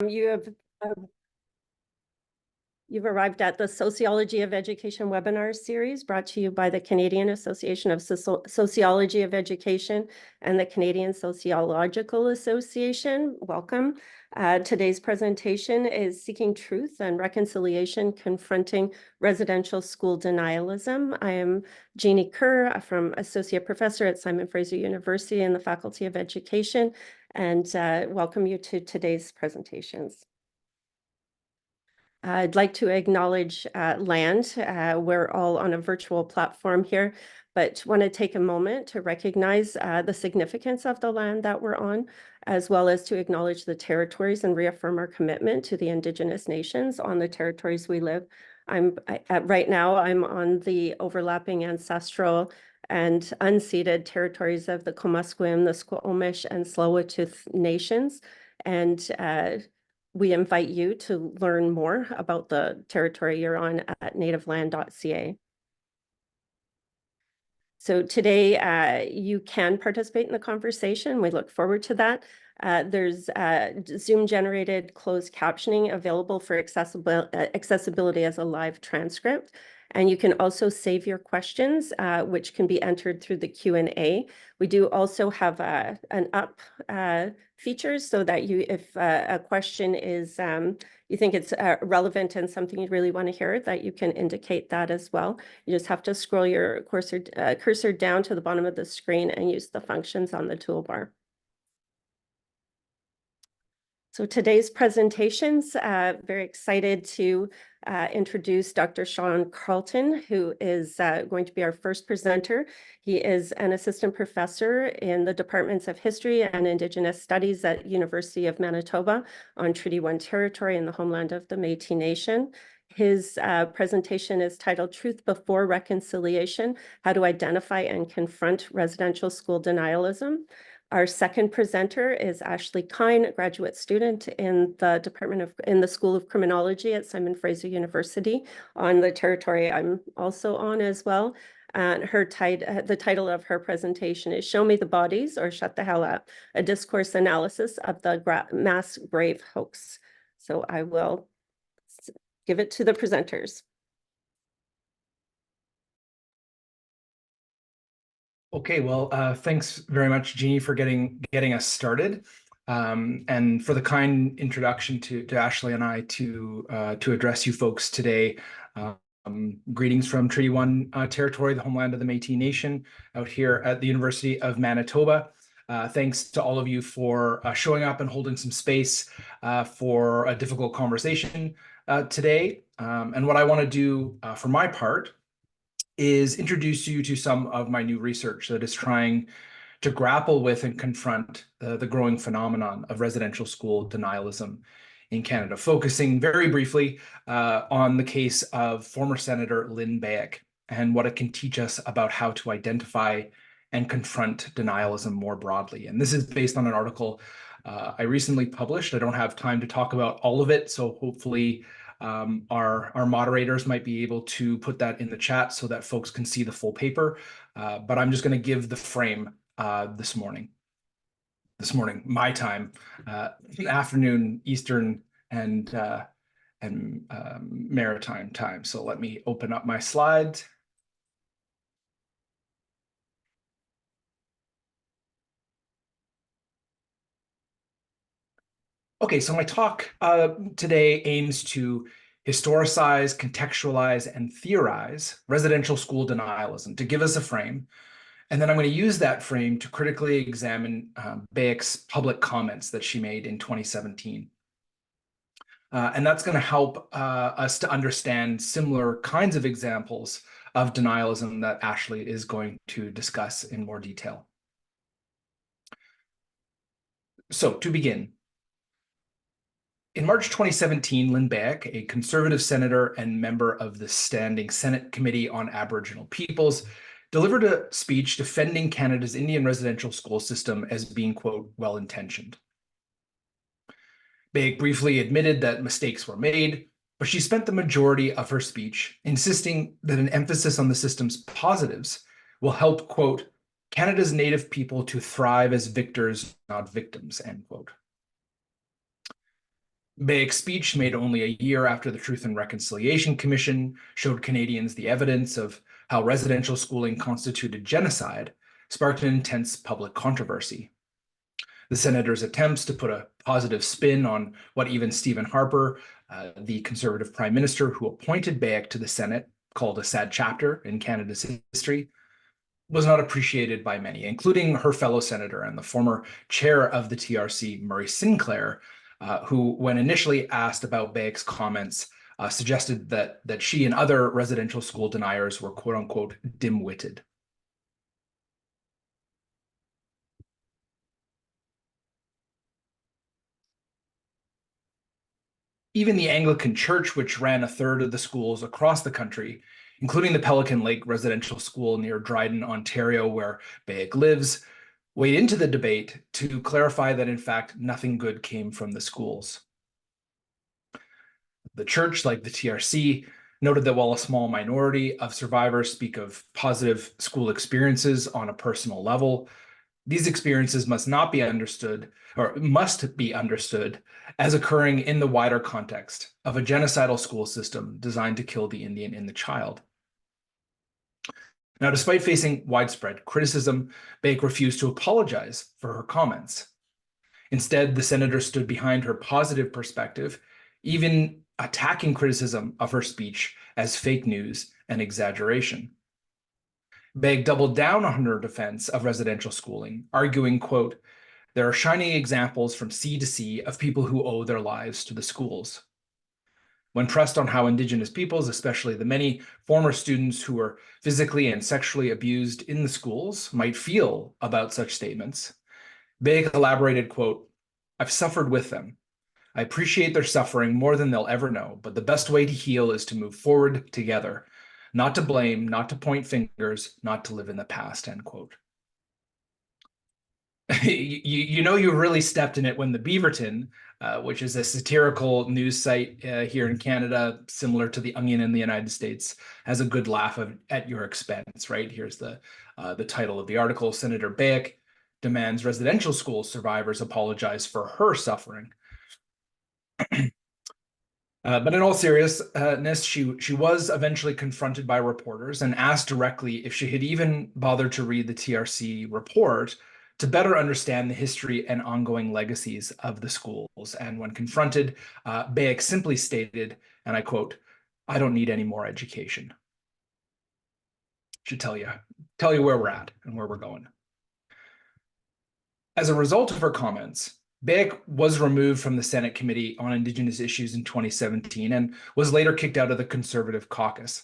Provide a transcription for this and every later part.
You have You've arrived at the Sociology of Education webinar series brought to you by the Canadian Association of Sociology of Education and the Canadian Sociological Association. Welcome. Today's presentation is Seeking Truth and Reconciliation, Confronting Residential School Denialism. I am Jeannie Kerr from Associate Professor at Simon Fraser University in the Faculty of Education, and welcome you to today's presentations. I'd like to acknowledge land. We're all on a virtual platform here, but want to take a moment to recognize the significance of the land that we're on, as well as to acknowledge the territories and reaffirm our commitment to the Indigenous nations on the territories we live. Right now, I'm on the overlapping ancestral and unceded territories of the Comusquim, the Squamish, and Tsleil-Waututh nations, and we invite you to learn more about the territory you're on at nativeland.ca. So today, you can participate in the conversation. We look forward to that. There's Zoom-generated closed captioning available for accessibility as a live transcript. And you can also save your questions, which can be entered through the Q&A. We do also have an up feature so that if a question is, you think it's relevant and something you really want to hear, that you can indicate that as well. You just have to scroll your cursor down to the bottom of the screen and use the functions on the toolbar. So today's presentations, very excited to introduce Dr. Sean Carleton, who is going to be our first presenter. He is an assistant professor in the departments of history and Indigenous studies at University of Manitoba on Treaty 1 territory in the homeland of the Métis Nation. His presentation is titled Truth Before Reconciliation: How to Identify and Confront Residential School Denialism. Our second presenter is Ashley Kyne, a graduate student in the School of Criminology at Simon Fraser University on the territory I'm also on as well. And the title of her presentation is Show Me the Bodies or Shut the Hell Up, a discourse analysis of the mass grave hoax. So I will give it to the presenters. Okay, well, thanks very much, Jeannie, for getting us started, and for the kind introduction to Ashley and I to address you folks today. Greetings from Treaty 1 territory, the homeland of the Métis Nation, out here at the University of Manitoba. Thanks to all of you for showing up and holding some space for a difficult conversation today. And what I want to do for my part is introduce you to some of my new research that is trying to grapple with and confront the growing phenomenon of residential school denialism in Canada, focusing very briefly on the case of former Senator Lynn Beck and what it can teach us about how to identify and confront denialism more broadly. And this is based on an article I recently published. I don't have time to talk about all of it, so hopefully our moderators might be able to put that in the chat so that folks can see the full paper. But I'm just going to give the frame this morning, my time, afternoon Eastern and Maritime time. So let me open up my slides. Okay, so my talk today aims to historicize, contextualize, and theorize residential school denialism to give us a frame. And then I'm going to use that frame to critically examine Beck's public comments that she made in 2017. And that's going to help us to understand similar kinds of examples of denialism that Ashley is going to discuss in more detail. So to begin, in March 2017, Lynn Beck, a conservative senator and member of the Standing Senate Committee on Aboriginal Peoples, delivered a speech defending Canada's Indian residential school system as being, quote, well-intentioned. Beck briefly admitted that mistakes were made, but she spent the majority of her speech insisting that an emphasis on the system's positives will help, quote, Canada's Native people to thrive as victors, not victims, end quote. Begg's speech, made only a year after the Truth and Reconciliation Commission showed Canadians the evidence of how residential schooling constituted genocide, sparked an intense public controversy. The senator's attempts to put a positive spin on what even Stephen Harper, the Conservative Prime Minister who appointed Begg to the Senate, called a sad chapter in Canada's history, was not appreciated by many, including her fellow senator and the former chair of the TRC, Murray Sinclair, who, when initially asked about Begg's comments, suggested that she and other residential school deniers were quote unquote dim-witted. Even the Anglican Church, which ran a third of the schools across the country, including the Pelican Lake Residential School near Dryden, Ontario, where Begg lives, weighed into the debate to clarify that, in fact, nothing good came from the schools. The church, like the TRC, noted that while a small minority of survivors speak of positive school experiences on a personal level, these experiences must be understood as occurring in the wider context of a genocidal school system designed to kill the Indian in the child. Now, despite facing widespread criticism, Begg refused to apologize for her comments. Instead, the senator stood behind her positive perspective, even attacking criticism of her speech as fake news and exaggeration. Begg doubled down on her defense of residential schooling, arguing, quote, "There are shining examples from sea to sea of people who owe their lives to the schools." When pressed on how Indigenous peoples, especially the many former students who were physically and sexually abused in the schools, might feel about such statements, Begg elaborated, quote, "I've suffered with them. I appreciate their suffering more than they'll ever know, but the best way to heal is to move forward together, not to blame, not to point fingers, not to live in the past," end quote. You know you really stepped in it when the Beaverton, which is a satirical news site here in Canada, similar to the Onion in the United States, has a good laugh at your expense, right? Here's the title of the article: Senator Beck demands residential school survivors apologize for her suffering. But in all seriousness, she was eventually confronted by reporters and asked directly if she had even bothered to read the TRC report to better understand the history and ongoing legacies of the schools. And when confronted, Bayek simply stated, and I quote, "I don't need any more education." Should tell you where we're at and where we're going. As a result of her comments, Bayek was removed from the Senate Committee on Indigenous Issues in 2017 and was later kicked out of the Conservative caucus.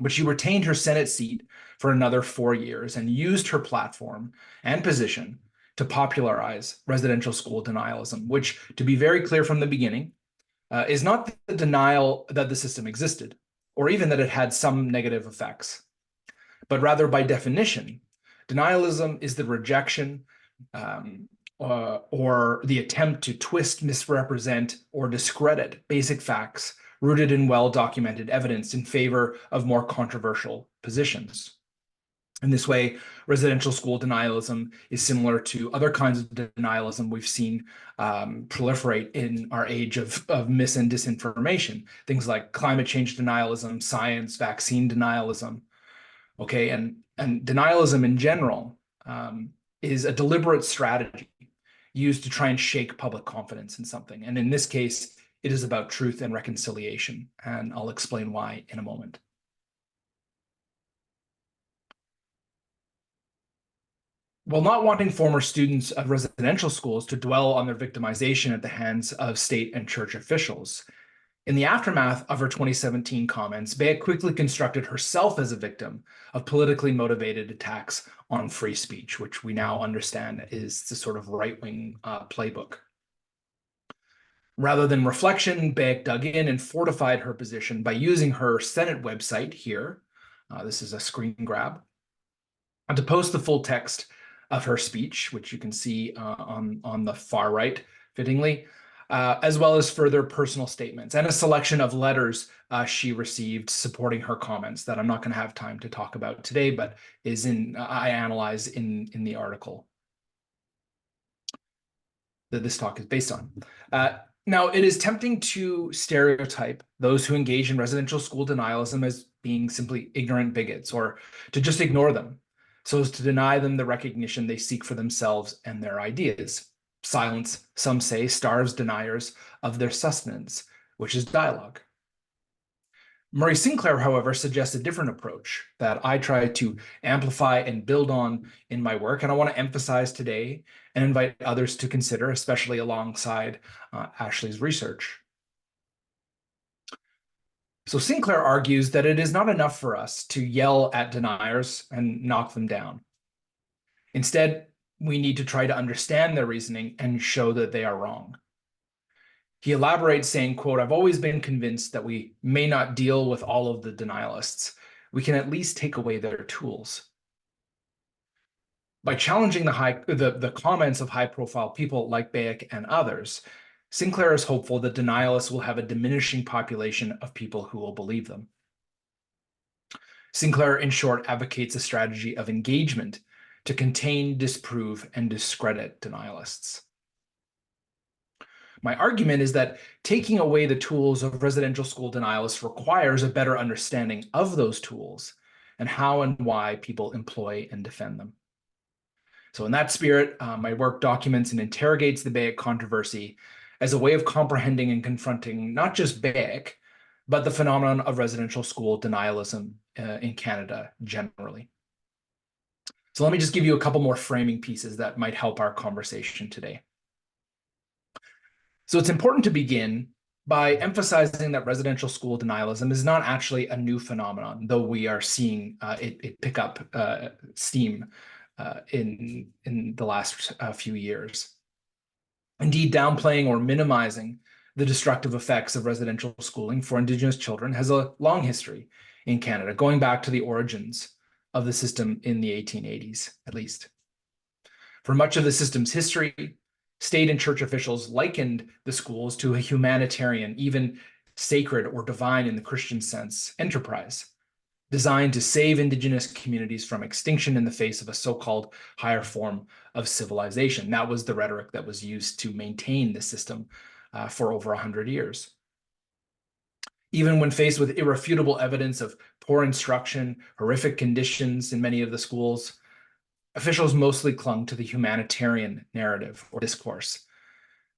But she retained her Senate seat for another 4 years and used her platform and position to popularize residential school denialism, which, to be very clear from the beginning, is not the denial that the system existed, or even that it had some negative effects, but rather, by definition, denialism is the rejection or the attempt to twist, misrepresent, or discredit basic facts rooted in well-documented evidence in favor of more controversial positions. In this way, residential school denialism is similar to other kinds of denialism we've seen proliferate in our age of mis and disinformation, things like climate change denialism, science, vaccine denialism. Okay, and denialism in general is a deliberate strategy used to try and shake public confidence in something. And in this case, it is about truth and reconciliation, and I'll explain why in a moment. While not wanting former students of residential schools to dwell on their victimization at the hands of state and church officials, in the aftermath of her 2017 comments, Bea quickly constructed herself as a victim of politically motivated attacks on free speech, which we now understand is the sort of right-wing playbook. Rather than reflection, Beck dug in and fortified her position by using her Senate website here. This is a screen grab. And to post the full text of her speech, which you can see on the far right, fittingly, as well as further personal statements and a selection of letters she received supporting her comments that I'm not going to have time to talk about today, but I analyze in the article that this talk is based on. Now, it is tempting to stereotype those who engage in residential school denialism as being simply ignorant bigots, or to just ignore them, so as to deny them the recognition they seek for themselves and their ideas. Silence, some say, starves deniers of their sustenance, which is dialogue. Murray Sinclair, however, suggests a different approach that I try to amplify and build on in my work, and I want to emphasize today and invite others to consider, especially alongside Ashley's research. So Sinclair argues that it is not enough for us to yell at deniers and knock them down. Instead, we need to try to understand their reasoning and show that they are wrong. He elaborates saying, quote, "I've always been convinced that we may not deal with all of the denialists. We can at least take away their tools." By challenging the comments of high-profile people like Bayek and others, Sinclair is hopeful that denialists will have a diminishing population of people who will believe them. Sinclair, in short, advocates a strategy of engagement to contain, disprove, and discredit denialists. My argument is that taking away the tools of residential school denialists requires a better understanding of those tools and how and why people employ and defend them. So in that spirit, my work documents and interrogates the Bayek controversy as a way of comprehending and confronting not just Bayek, but the phenomenon of residential school denialism in Canada generally. So let me just give you a couple more framing pieces that might help our conversation today. So it's important to begin by emphasizing that residential school denialism is not actually a new phenomenon, though we are seeing it pick up steam in the last few years. Indeed, downplaying or minimizing the destructive effects of residential schooling for Indigenous children has a long history in Canada, going back to the origins of the system in the 1880s, at least. For much of the system's history, state and church officials likened the schools to a humanitarian, even sacred or divine in the Christian sense, enterprise, designed to save Indigenous communities from extinction in the face of a so-called higher form of civilization. That was the rhetoric that was used to maintain the system for over 100 years. Even when faced with irrefutable evidence of poor instruction, horrific conditions in many of the schools, officials mostly clung to the humanitarian narrative or discourse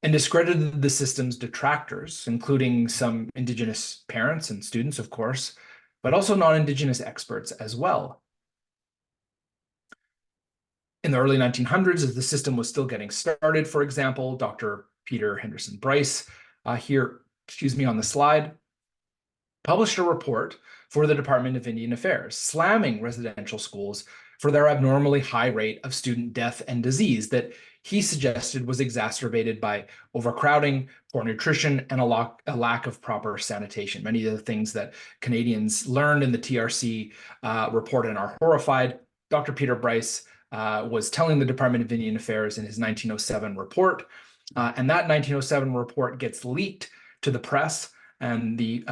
and discredited the system's detractors, including some Indigenous parents and students, of course, but also non-Indigenous experts as well. In the early 1900s, as the system was still getting started, for example, Dr. Peter Henderson Bryce, here, on the slide, published a report for the Department of Indian Affairs, slamming residential schools for their abnormally high rate of student death and disease that he suggested was exacerbated by overcrowding, poor nutrition, and a lack of proper sanitation. Many of the things that Canadians learned in the TRC report and are horrified. Dr. Peter Bryce was telling the Department of Indian Affairs in his 1907 report, and that 1907 report gets leaked to the press, and the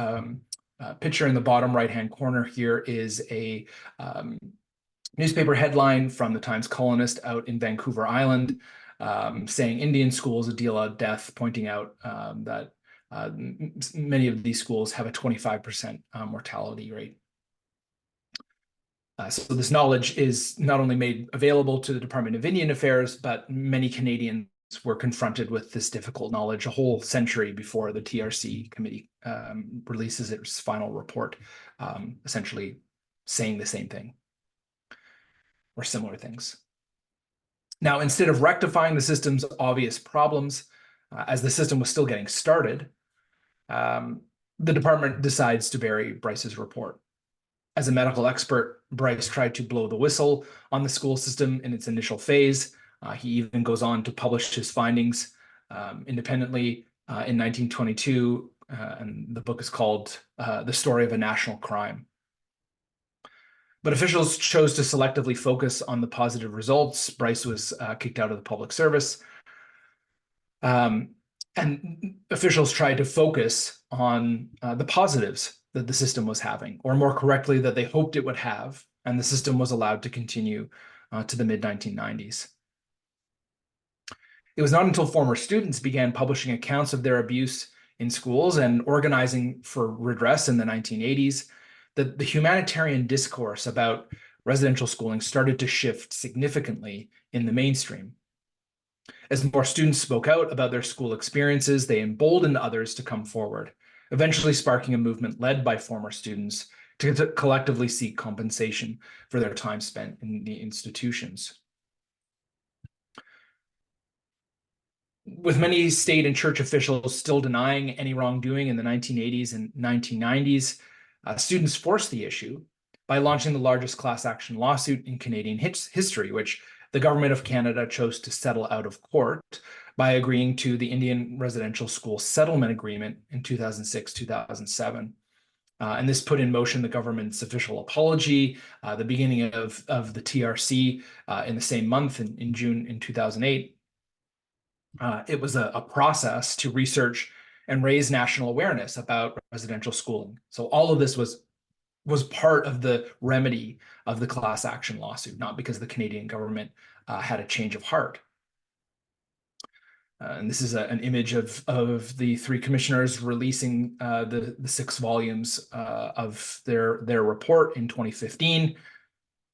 picture in the bottom right-hand corner here is a newspaper headline from the Times Colonist out in Vancouver Island, saying Indian schools a deal out death, pointing out that many of these schools have a 25% mortality rate. So this knowledge is not only made available to the Department of Indian Affairs, but many Canadians were confronted with this difficult knowledge a whole century before the TRC committee releases its final report, essentially saying the same thing or similar things. Now, instead of rectifying the system's obvious problems, as the system was still getting started, the department decides to bury Bryce's report. As a medical expert, Bryce tried to blow the whistle on the school system in its initial phase. He even goes on to publish his findings independently in 1922, and the book is called The Story of a National Crime. But officials chose to selectively focus on the positive results. Bryce was kicked out of the public service. And officials tried to focus on the positives that the system was having, or more correctly, that they hoped it would have, and the system was allowed to continue to the mid-1990s. It was not until former students began publishing accounts of their abuse in schools and organizing for redress in the 1980s that the humanitarian discourse about residential schooling started to shift significantly in the mainstream. As more students spoke out about their school experiences, they emboldened others to come forward, eventually sparking a movement led by former students to collectively seek compensation for their time spent in the institutions. With many state and church officials still denying any wrongdoing in the 1980s and 1990s, students forced the issue by launching the largest class action lawsuit in Canadian history, which the government of Canada chose to settle out of court by agreeing to the Indian Residential School Settlement Agreement in 2006-2007. And this put in motion the government's official apology, the beginning of the TRC in the same month in June in 2008. It was a process to research and raise national awareness about residential schooling. So all of this was part of the remedy of the class action lawsuit, not because the Canadian government had a change of heart. And this is an image of the three commissioners releasing the 6 volumes of their report in 2015.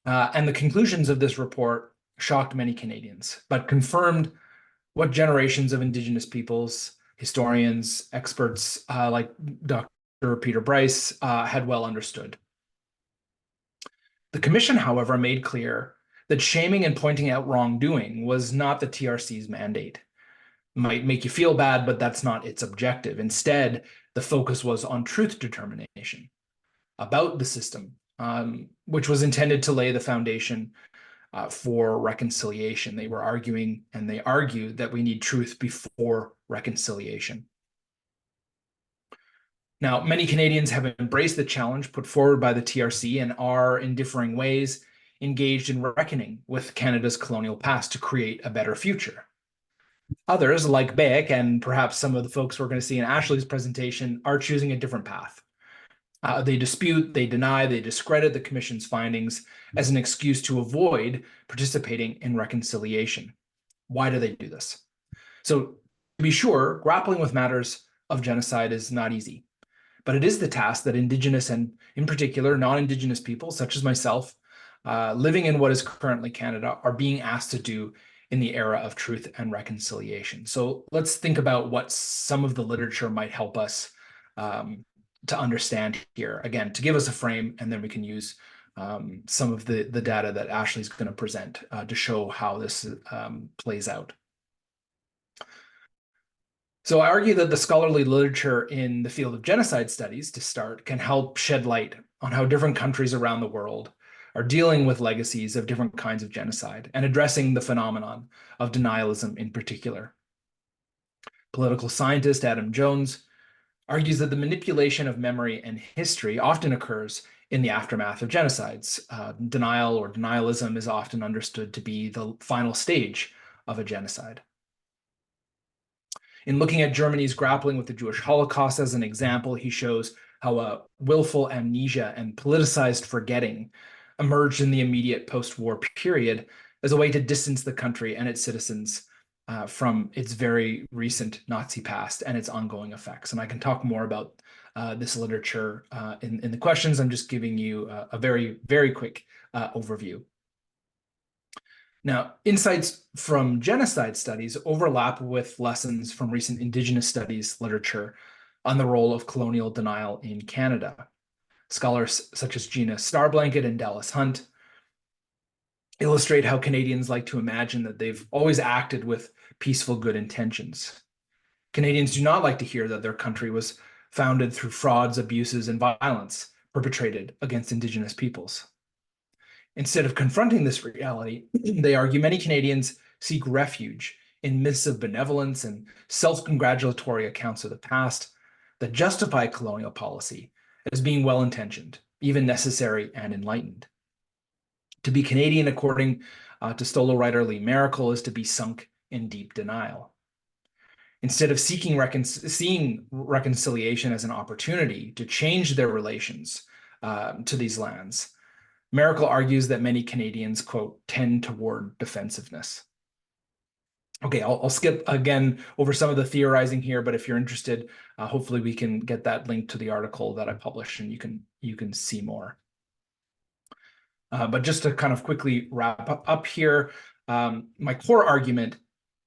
And the conclusions of this report shocked many Canadians, but confirmed what generations of Indigenous peoples, historians, experts like Dr. Peter Bryce had well understood. The commission, however, made clear that shaming and pointing out wrongdoing was not the TRC's mandate. It might make you feel bad, but that's not its objective. Instead, the focus was on truth determination about the system, which was intended to lay the foundation for reconciliation. They were arguing, and they argue, that we need truth before reconciliation. Now, many Canadians have embraced the challenge put forward by the TRC and are, in differing ways, engaged in reckoning with Canada's colonial past to create a better future. Others, like Beck, and perhaps some of the folks we're going to see in Ashley's presentation, are choosing a different path. They dispute, they deny, they discredit the Commission's findings as an excuse to avoid participating in reconciliation. Why do they do this? So, to be sure, grappling with matters of genocide is not easy, but it is the task that Indigenous and, in particular, non-Indigenous people, such as myself, living in what is currently Canada, are being asked to do in the era of truth and reconciliation. So let's think about what some of the literature might help us to understand here, again, to give us a frame, and then we can use some of the data that Ashley's going to present to show how this plays out. So I argue that the scholarly literature in the field of genocide studies, to start, can help shed light on how different countries around the world are dealing with legacies of different kinds of genocide and addressing the phenomenon of denialism in particular. Political scientist Adam Jones argues that the manipulation of memory and history often occurs in the aftermath of genocides. Denial or denialism is often understood to be the final stage of a genocide. In looking at Germany's grappling with the Jewish Holocaust as an example, he shows how a willful amnesia and politicized forgetting emerged in the immediate post-war period as a way to distance the country and its citizens from its very recent Nazi past and its ongoing effects. And I can talk more about this literature in the questions. I'm just giving you a very, very quick overview. Now, insights from genocide studies overlap with lessons from recent Indigenous studies literature on the role of colonial denial in Canada. Scholars such as Gina Starblanket and Dallas Hunt illustrate how Canadians like to imagine that they've always acted with peaceful, good intentions. Canadians do not like to hear that their country was founded through frauds, abuses, and violence perpetrated against Indigenous peoples. Instead of confronting this reality, they argue many Canadians seek refuge in myths of benevolence and self-congratulatory accounts of the past that justify colonial policy as being well-intentioned, even necessary and enlightened. To be Canadian, according to Stolo writer Lee Maracle, is to be sunk in deep denial. Instead of seeing reconciliation as an opportunity to change their relations to these lands, Maracle argues that many Canadians, quote, tend toward defensiveness. Okay, I'll skip again over some of the theorizing here, but if you're interested, hopefully we can get that link to the article that I published and you can see more. But just to kind of quickly wrap up here, my core argument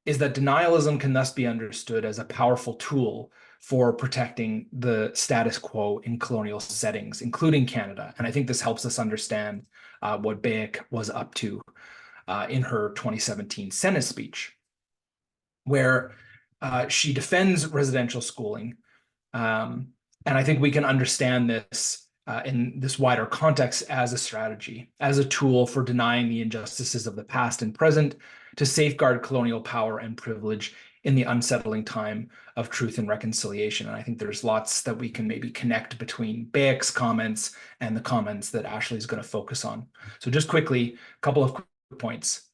is that denialism can thus be understood as a powerful tool for protecting the status quo in colonial settings, including Canada. And I think this helps us understand what Beek was up to in her 2017 Senate speech, where she defends residential schooling. And I think we can understand this in this wider context as a strategy, as a tool for denying the injustices of the past and present to safeguard colonial power and privilege in the unsettling time of truth and reconciliation. And I think there's lots that we can maybe connect between Beek's comments and the comments that Ashley is going to focus on. So just quickly, a couple of quick points.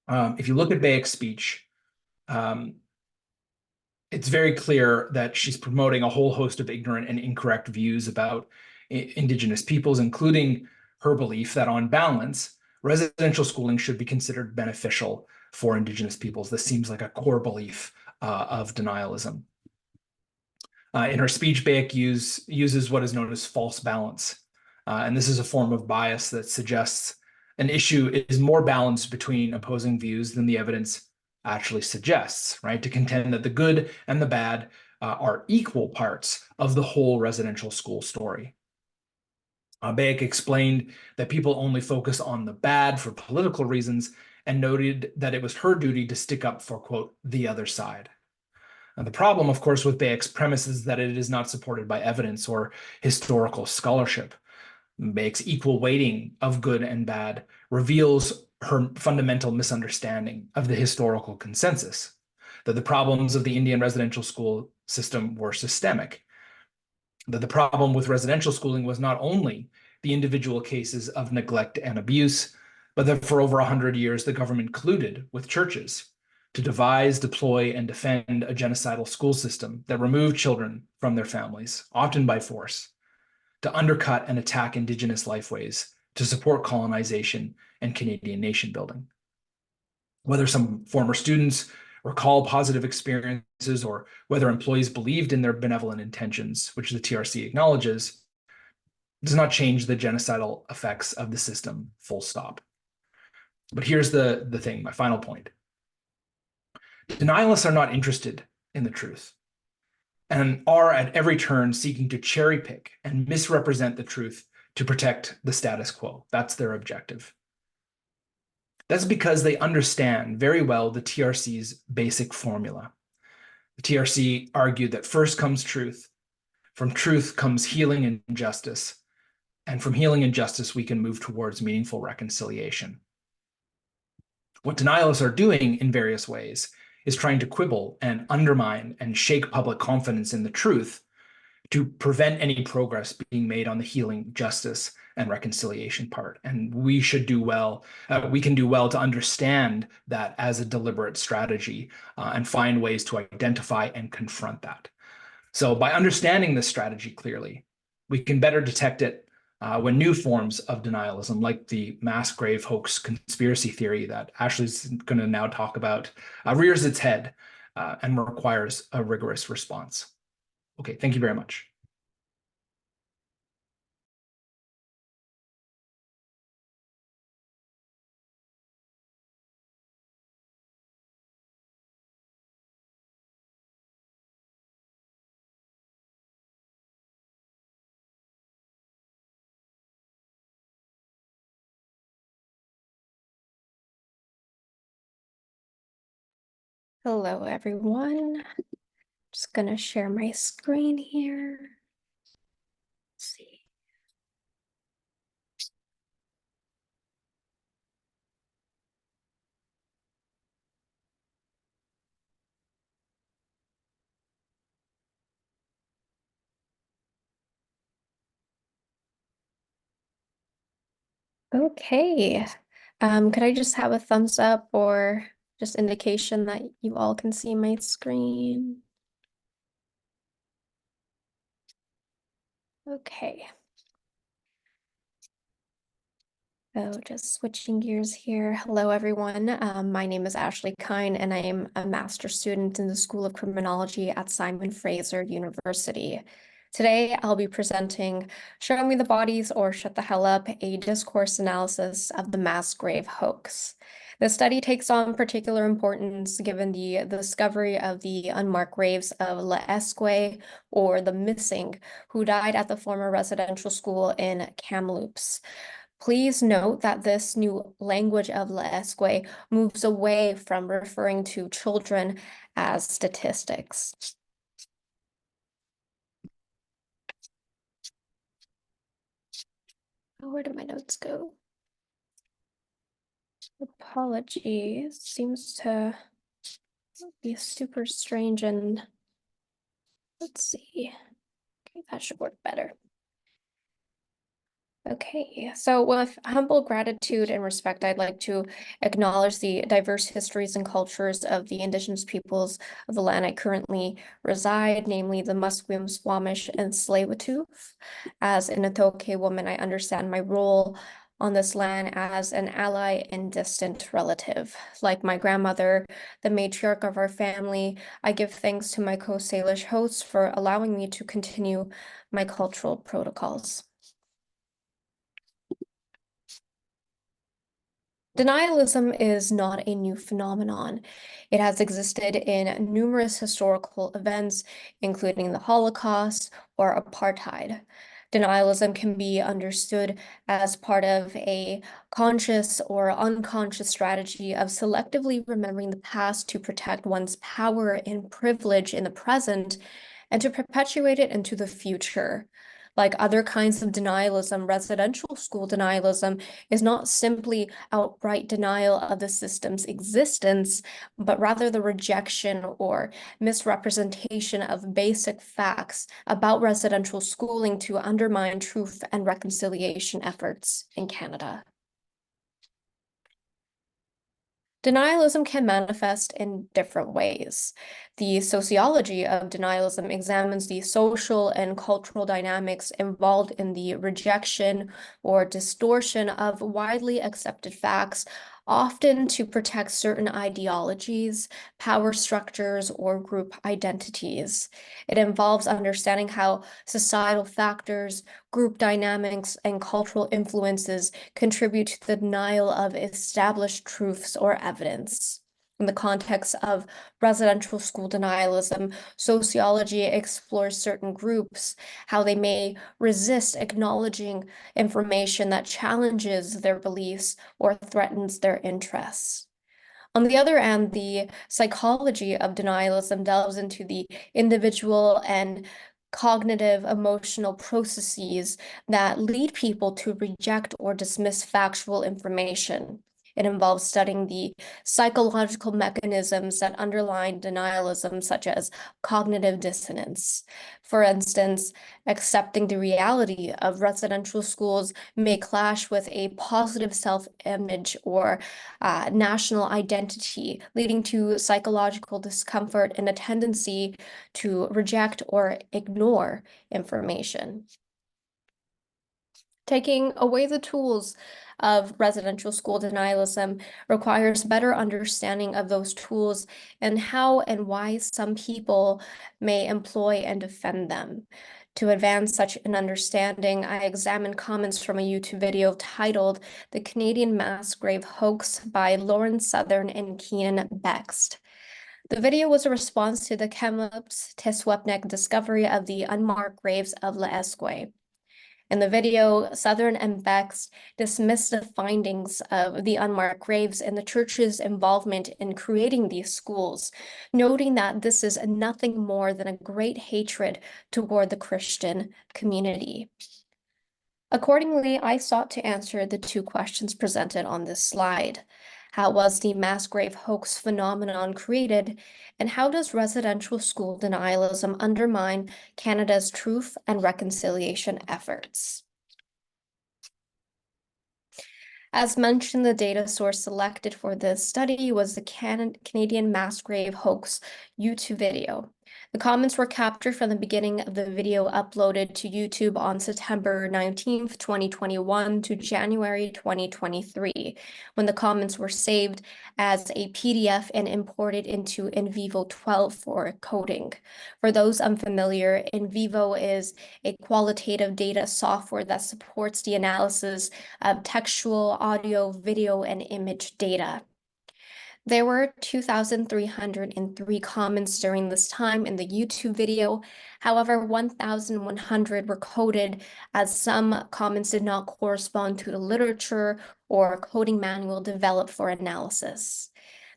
If you look at Beek's speech, it's very clear that she's promoting a whole host of ignorant and incorrect views about Indigenous peoples, including her belief that on balance, residential schooling should be considered beneficial for Indigenous peoples. This seems like a core belief of denialism. In her speech, Beek uses what is known as false balance. And this is a form of bias that suggests an issue is more balanced between opposing views than the evidence actually suggests, right? To contend that the good and the bad are equal parts of the whole residential school story. Beek explained that people only focus on the bad for political reasons and noted that it was her duty to stick up for, quote, the other side. And the problem, of course, with Beek's premise is that it is not supported by evidence or historical scholarship. Beek's equal weighting of good and bad reveals her fundamental misunderstanding of the historical consensus, that the problems of the Indian residential school system were systemic, that the problem with residential schooling was not only the individual cases of neglect and abuse, but that for over 100 years the government colluded with churches to devise, deploy, and defend a genocidal school system that removed children from their families, often by force, to undercut and attack Indigenous lifeways, to support colonization and Canadian nation building. Whether some former students recall positive experiences or whether employees believed in their benevolent intentions, which the TRC acknowledges, does not change the genocidal effects of the system, full stop. But here's the thing, my final point. Denialists are not interested in the truth and are at every turn seeking to cherry pick and misrepresent the truth to protect the status quo. That's their objective. That's because they understand very well the TRC's basic formula. The TRC argued that first comes truth, from truth comes healing and justice, and from healing and justice we can move towards meaningful reconciliation. What denialists are doing in various ways is trying to quibble and undermine and shake public confidence in the truth to prevent any progress being made on the healing, justice, and reconciliation part. And we should do well, we can do well to understand that as a deliberate strategy and find ways to identify and confront that. So by understanding this strategy clearly, we can better detect it when new forms of denialism, like the mass grave hoax conspiracy theory that Ashley's going to now talk about, rears its head and requires a rigorous response. Okay, thank you very much. Hello, everyone. Just gonna share my screen here. Let's see. Okay. Could I just have a thumbs up or just indication that you all can see my screen? Okay. So just switching gears here. Hello, everyone. My name is Ashley Kyne, and I am a master's student in the School of Criminology at Simon Fraser University. Today, I'll be presenting Show Me the Bodies or Shut the Hell Up, a discourse analysis of the mass grave hoax. The study takes on particular importance given the discovery of the unmarked graves of L'Esque, or the missing, who died at the former residential school in Kamloops. Please note that this new language of L'Esque moves away from referring to children as statistics. Oh, where did my notes go? Apologies, seems to be super strange, and let's see. Okay, that should work better. Okay, so with humble gratitude and respect, I'd like to acknowledge the diverse histories and cultures of the Indigenous peoples of the land I currently reside, namely the Musqueam, Squamish, and Tsleil-Waututh. As an Atoke woman, I understand my role on this land as an ally and distant relative. Like my grandmother, the matriarch of our family, I give thanks to my co-Salish hosts for allowing me to continue my cultural protocols. Denialism is not a new phenomenon. It has existed in numerous historical events, including the Holocaust or apartheid. Denialism can be understood as part of a conscious or unconscious strategy of selectively remembering the past to protect one's power and privilege in the present and to perpetuate it into the future. Like other kinds of denialism, residential school denialism is not simply outright denial of the system's existence, but rather the rejection or misrepresentation of basic facts about residential schooling to undermine truth and reconciliation efforts in Canada. Denialism can manifest in different ways. The sociology of denialism examines the social and cultural dynamics involved in the rejection or distortion of widely accepted facts, often to protect certain ideologies, power structures, or group identities. It involves understanding how societal factors, group dynamics, and cultural influences contribute to the denial of established truths or evidence. In the context of residential school denialism, sociology explores certain groups, how they may resist acknowledging information that challenges their beliefs or threatens their interests. On the other hand, the psychology of denialism delves into the individual and cognitive emotional processes that lead people to reject or dismiss factual information. It involves studying the psychological mechanisms that underlie denialism, such as cognitive dissonance. For instance, accepting the reality of residential schools may clash with a positive self-image or national identity, leading to psychological discomfort and a tendency to reject or ignore information. Taking away the tools of residential school denialism requires better understanding of those tools and how and why some people may employ and defend them. To advance such an understanding, I examined comments from a YouTube video titled "The Canadian Mass Grave Hoax" by Lauren Southern and Kyne Bext. The video was a response to the Kamloops Teswepnek discovery of the unmarked graves of L'Esque. In the video, Southern and Bext dismissed the findings of the unmarked graves and the church's involvement in creating these schools, noting that this is nothing more than a great hatred toward the Christian community. Accordingly, I sought to answer the two questions presented on this slide. How was the mass grave hoax phenomenon created, and how does residential school denialism undermine Canada's truth and reconciliation efforts? As mentioned, the data source selected for this study was the Canadian mass grave hoax YouTube video. The comments were captured from the beginning of the video uploaded to YouTube on September 19th, 2021 to January 2023, when the comments were saved as a PDF and imported into NVivo 12 for coding. For those unfamiliar, NVivo is a qualitative data software that supports the analysis of textual, audio, video, and image data. There were 2,303 comments during this time in the YouTube video. However, 1,100 were coded as some comments did not correspond to the literature or coding manual developed for analysis.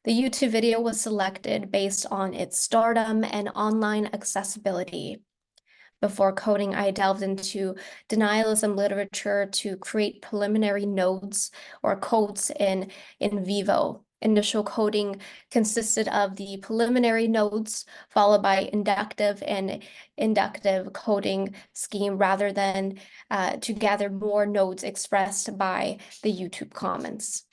The YouTube video was selected based on its stardom and online accessibility. Before coding, I delved into denialism literature to create preliminary nodes or codes in NVivo. Initial coding consisted of the preliminary nodes followed by inductive and inductive coding scheme rather than to gather more nodes expressed by the YouTube comments.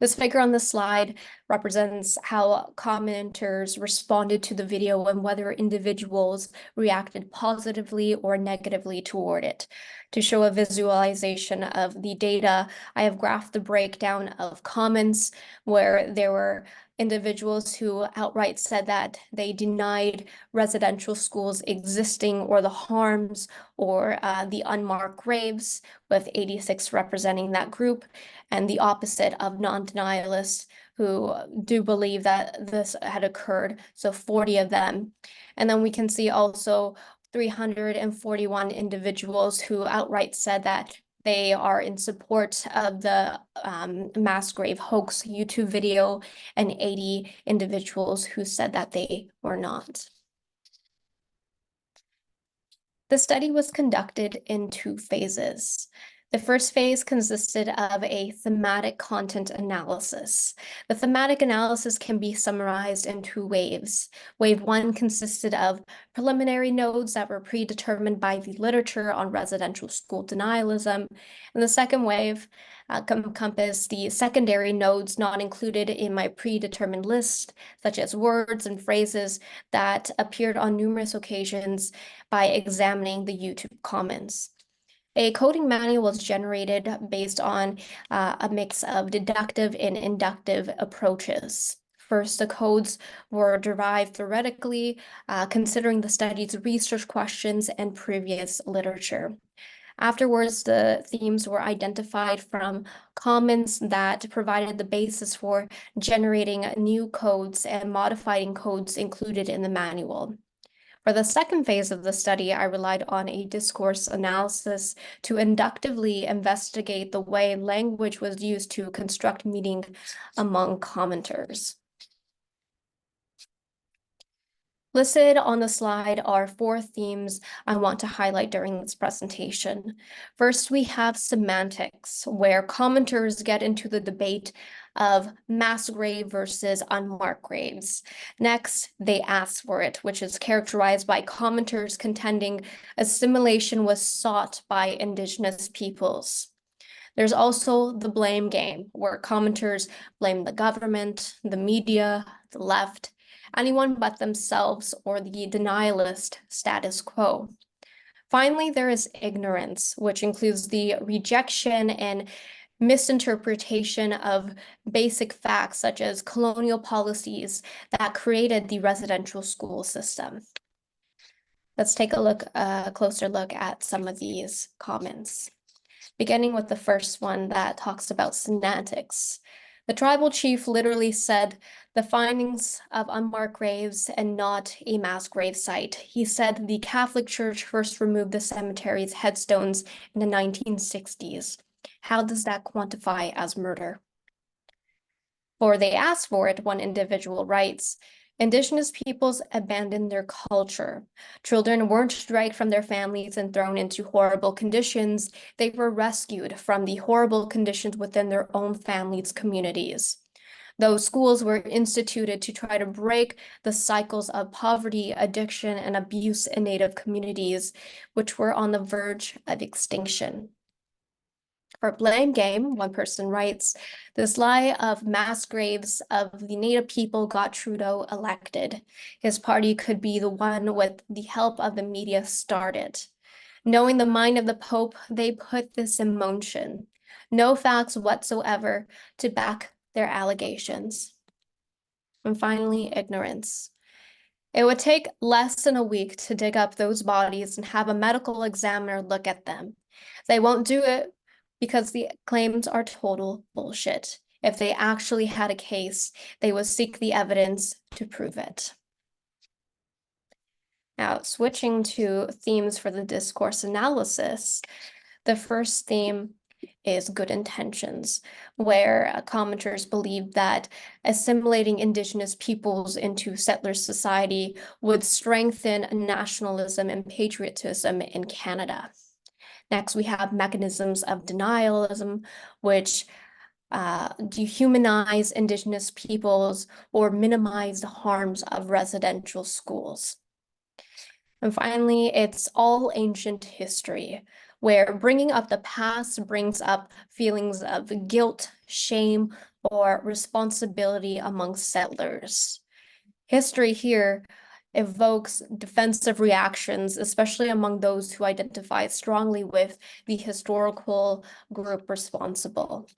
This figure on the slide represents how commenters responded to the video and whether individuals reacted positively or negatively toward it. To show a visualization of the data, I have graphed the breakdown of comments where there were individuals who outright said that they denied residential schools existing or the harms or the unmarked graves, with 86 representing that group, and the opposite of non-denialists who do believe that this had occurred, so 40 of them. And then we can see also 341 individuals who outright said that they are in support of the mass grave hoax YouTube video, and 80 individuals who said that they were not. The study was conducted in 2 phases. The first phase consisted of a thematic content analysis. The thematic analysis can be summarized in 2 waves. Wave 1 consisted of preliminary nodes that were predetermined by the literature on residential school denialism, and the second wave encompassed the secondary nodes not included in my predetermined list, such as words and phrases that appeared on numerous occasions by examining the YouTube comments. A coding manual was generated based on a mix of deductive and inductive approaches. First, the codes were derived theoretically, considering the study's research questions and previous literature. Afterwards, the themes were identified from comments that provided the basis for generating new codes and modifying codes included in the manual. For the second phase of the study, I relied on a discourse analysis to inductively investigate the way language was used to construct meaning among commenters. Listed on the slide are 4 themes I want to highlight during this presentation. First, we have semantics, where commenters get into the debate of mass grave versus unmarked graves. Next, they ask for it, which is characterized by commenters contending assimilation was sought by Indigenous peoples. There's also the blame game, where commenters blame the government, the media, the left, anyone but themselves, or the denialist status quo. Finally, there is ignorance, which includes the rejection and misinterpretation of basic facts such as colonial policies that created the residential school system. Let's take a closer look at some of these comments, beginning with the first one that talks about semantics. The tribal chief literally said the findings of unmarked graves and not a mass grave site. He said the Catholic Church first removed the cemetery's headstones in the 1960s. How does that quantify as murder? Or they asked for it, one individual writes, Indigenous peoples abandoned their culture. Children weren't dragged from their families and thrown into horrible conditions. They were rescued from the horrible conditions within their own families' communities. Those schools were instituted to try to break the cycles of poverty, addiction, and abuse in Native communities, which were on the verge of extinction. For blame game, one person writes, this lie of mass graves of the Native people got Trudeau elected. His party could be the one with the help of the media started. Knowing the mind of the Pope, they put this in motion. No facts whatsoever to back their allegations. And finally, ignorance. It would take less than a week to dig up those bodies and have a medical examiner look at them. They won't do it because the claims are total bullshit. If they actually had a case, they would seek the evidence to prove it. Now, switching to themes for the discourse analysis, the first theme is good intentions, where commenters believe that assimilating Indigenous peoples into settler society would strengthen nationalism and patriotism in Canada. Next, we have mechanisms of denialism, which dehumanize Indigenous peoples or minimize the harms of residential schools. And finally, it's all ancient history, where bringing up the past brings up feelings of guilt, shame, or responsibility among settlers. History here evokes defensive reactions, especially among those who identify strongly with the historical group responsible.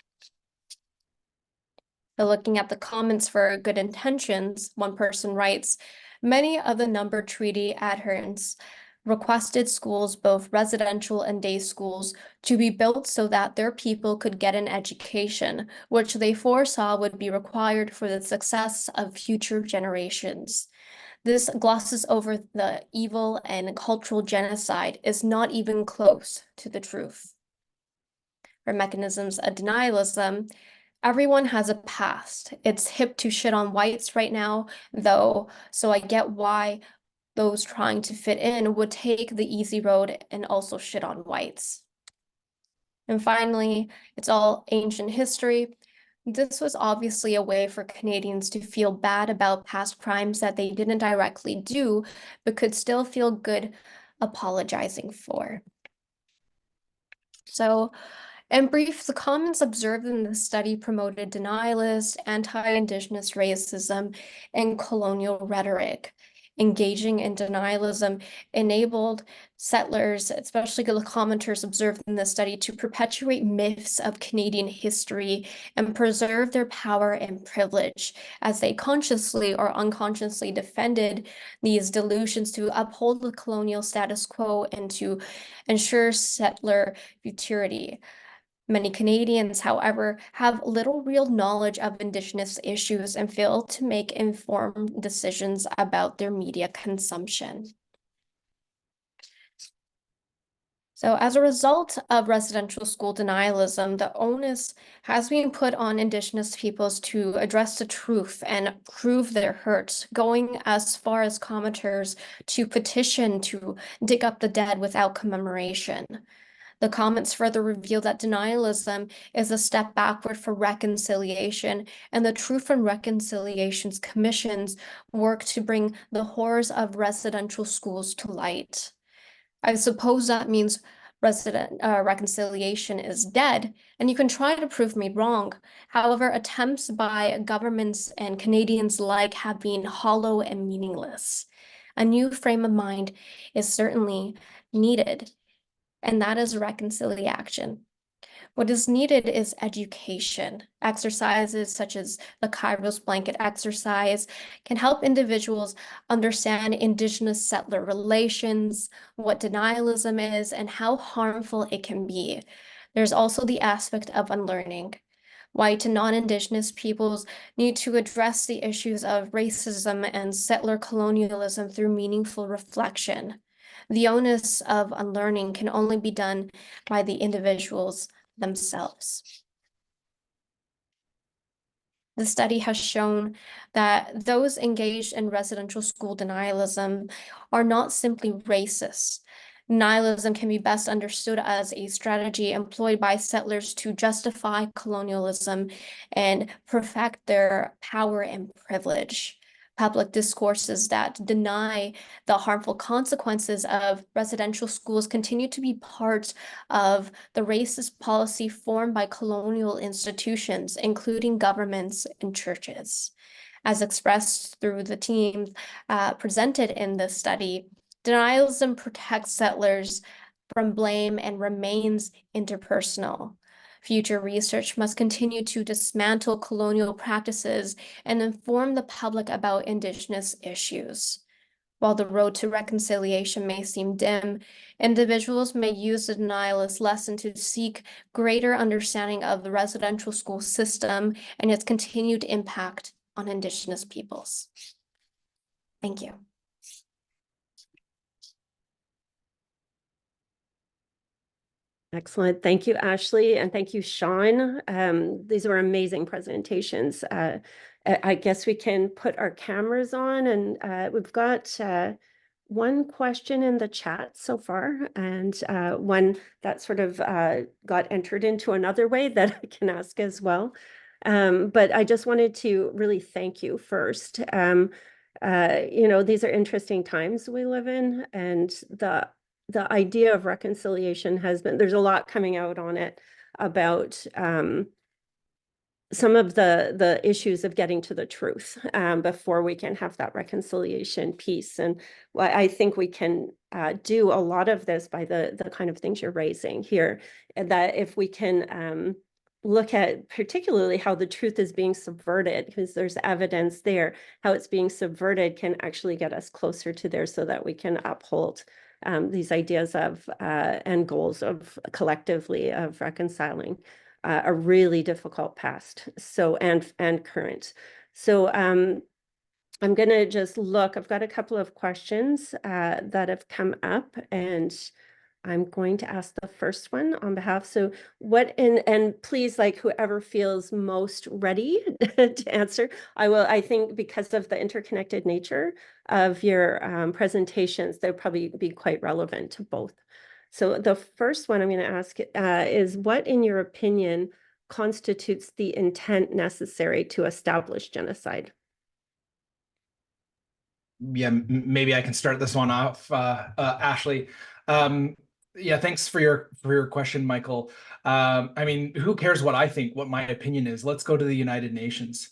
Now, looking at the comments for good intentions, one person writes, many of the number treaty adherents requested schools, both residential and day schools, to be built so that their people could get an education, which they foresaw would be required for the success of future generations. This glosses over the evil and cultural genocide is not even close to the truth. For mechanisms of denialism, everyone has a past. It's hip to shit on whites right now, though, so I get why those trying to fit in would take the easy road and also shit on whites. And finally, it's all ancient history. This was obviously a way for Canadians to feel bad about past crimes that they didn't directly do, but could still feel good apologizing for. So, in brief, the comments observed in the study promoted denialist, anti-Indigenous racism, and colonial rhetoric. Engaging in denialism enabled settlers, especially the commenters observed in the study, to perpetuate myths of Canadian history and preserve their power and privilege as they consciously or unconsciously defended these delusions to uphold the colonial status quo and to ensure settler futurity. Many Canadians, however, have little real knowledge of Indigenous issues and fail to make informed decisions about their media consumption. So as a result of residential school denialism, the onus has been put on Indigenous peoples to address the truth and prove their hurt, going as far as commenters to petition to dig up the dead without commemoration. The comments further reveal that denialism is a step backward for reconciliation, and the Truth and Reconciliations Commissions work to bring the horrors of residential schools to light. I suppose that means reconciliation is dead, and you can try to prove me wrong. However, attempts by governments and Canadians alike have been hollow and meaningless. A new frame of mind is certainly needed, and that is reconciliation. What is needed is education. Exercises such as the Kairos blanket exercise can help individuals understand Indigenous settler relations, what denialism is, and how harmful it can be. There's also the aspect of unlearning. White and non-Indigenous peoples need to address the issues of racism and settler colonialism through meaningful reflection. The onus of unlearning can only be done by the individuals themselves. The study has shown that those engaged in residential school denialism are not simply racist. Denialism can be best understood as a strategy employed by settlers to justify colonialism and perfect their power and privilege. public discourses that deny the harmful consequences of residential schools continue to be part of the racist policy formed by colonial institutions, including governments and churches. As expressed through the teams presented in this study, denialism protects settlers from blame and remains interpersonal. Future research must continue to dismantle colonial practices and inform the public about Indigenous issues. While the road to reconciliation may seem dim, individuals may use the denialist lesson to seek greater understanding of the residential school system and its continued impact on Indigenous peoples. Thank you. Excellent. Thank you, Ashley, and thank you, Sean. These were amazing presentations. I guess we can put our cameras on, and we've got one question in the chat so far, and one that sort of got entered into another way that I can ask as well. But I just wanted to really thank you first. You know, these are interesting times we live in, and the idea of reconciliation has been, there's a lot coming out on it about some of the issues of getting to the truth before we can have that reconciliation piece. And I think we can do a lot of this by the kind of things you're raising here, and that if we can look at particularly how the truth is being subverted, because there's evidence there, how it's being subverted can actually get us closer to there so that we can uphold these ideas of and goals of collectively of reconciling a really difficult past, so and current. So I'm going to just look. I've got a couple of questions that have come up, and I'm going to ask the first one on behalf. So what and please, like, whoever feels most ready to answer, I think because of the interconnected nature of your presentations, they'll probably be quite relevant to both. So the first one I'm going to ask is, what, in your opinion, constitutes the intent necessary to establish genocide? Yeah, maybe I can start this one off, Ashley. Yeah, thanks for your question, Michael. I mean, who cares what I think, what my opinion is? Let's go to the United Nations.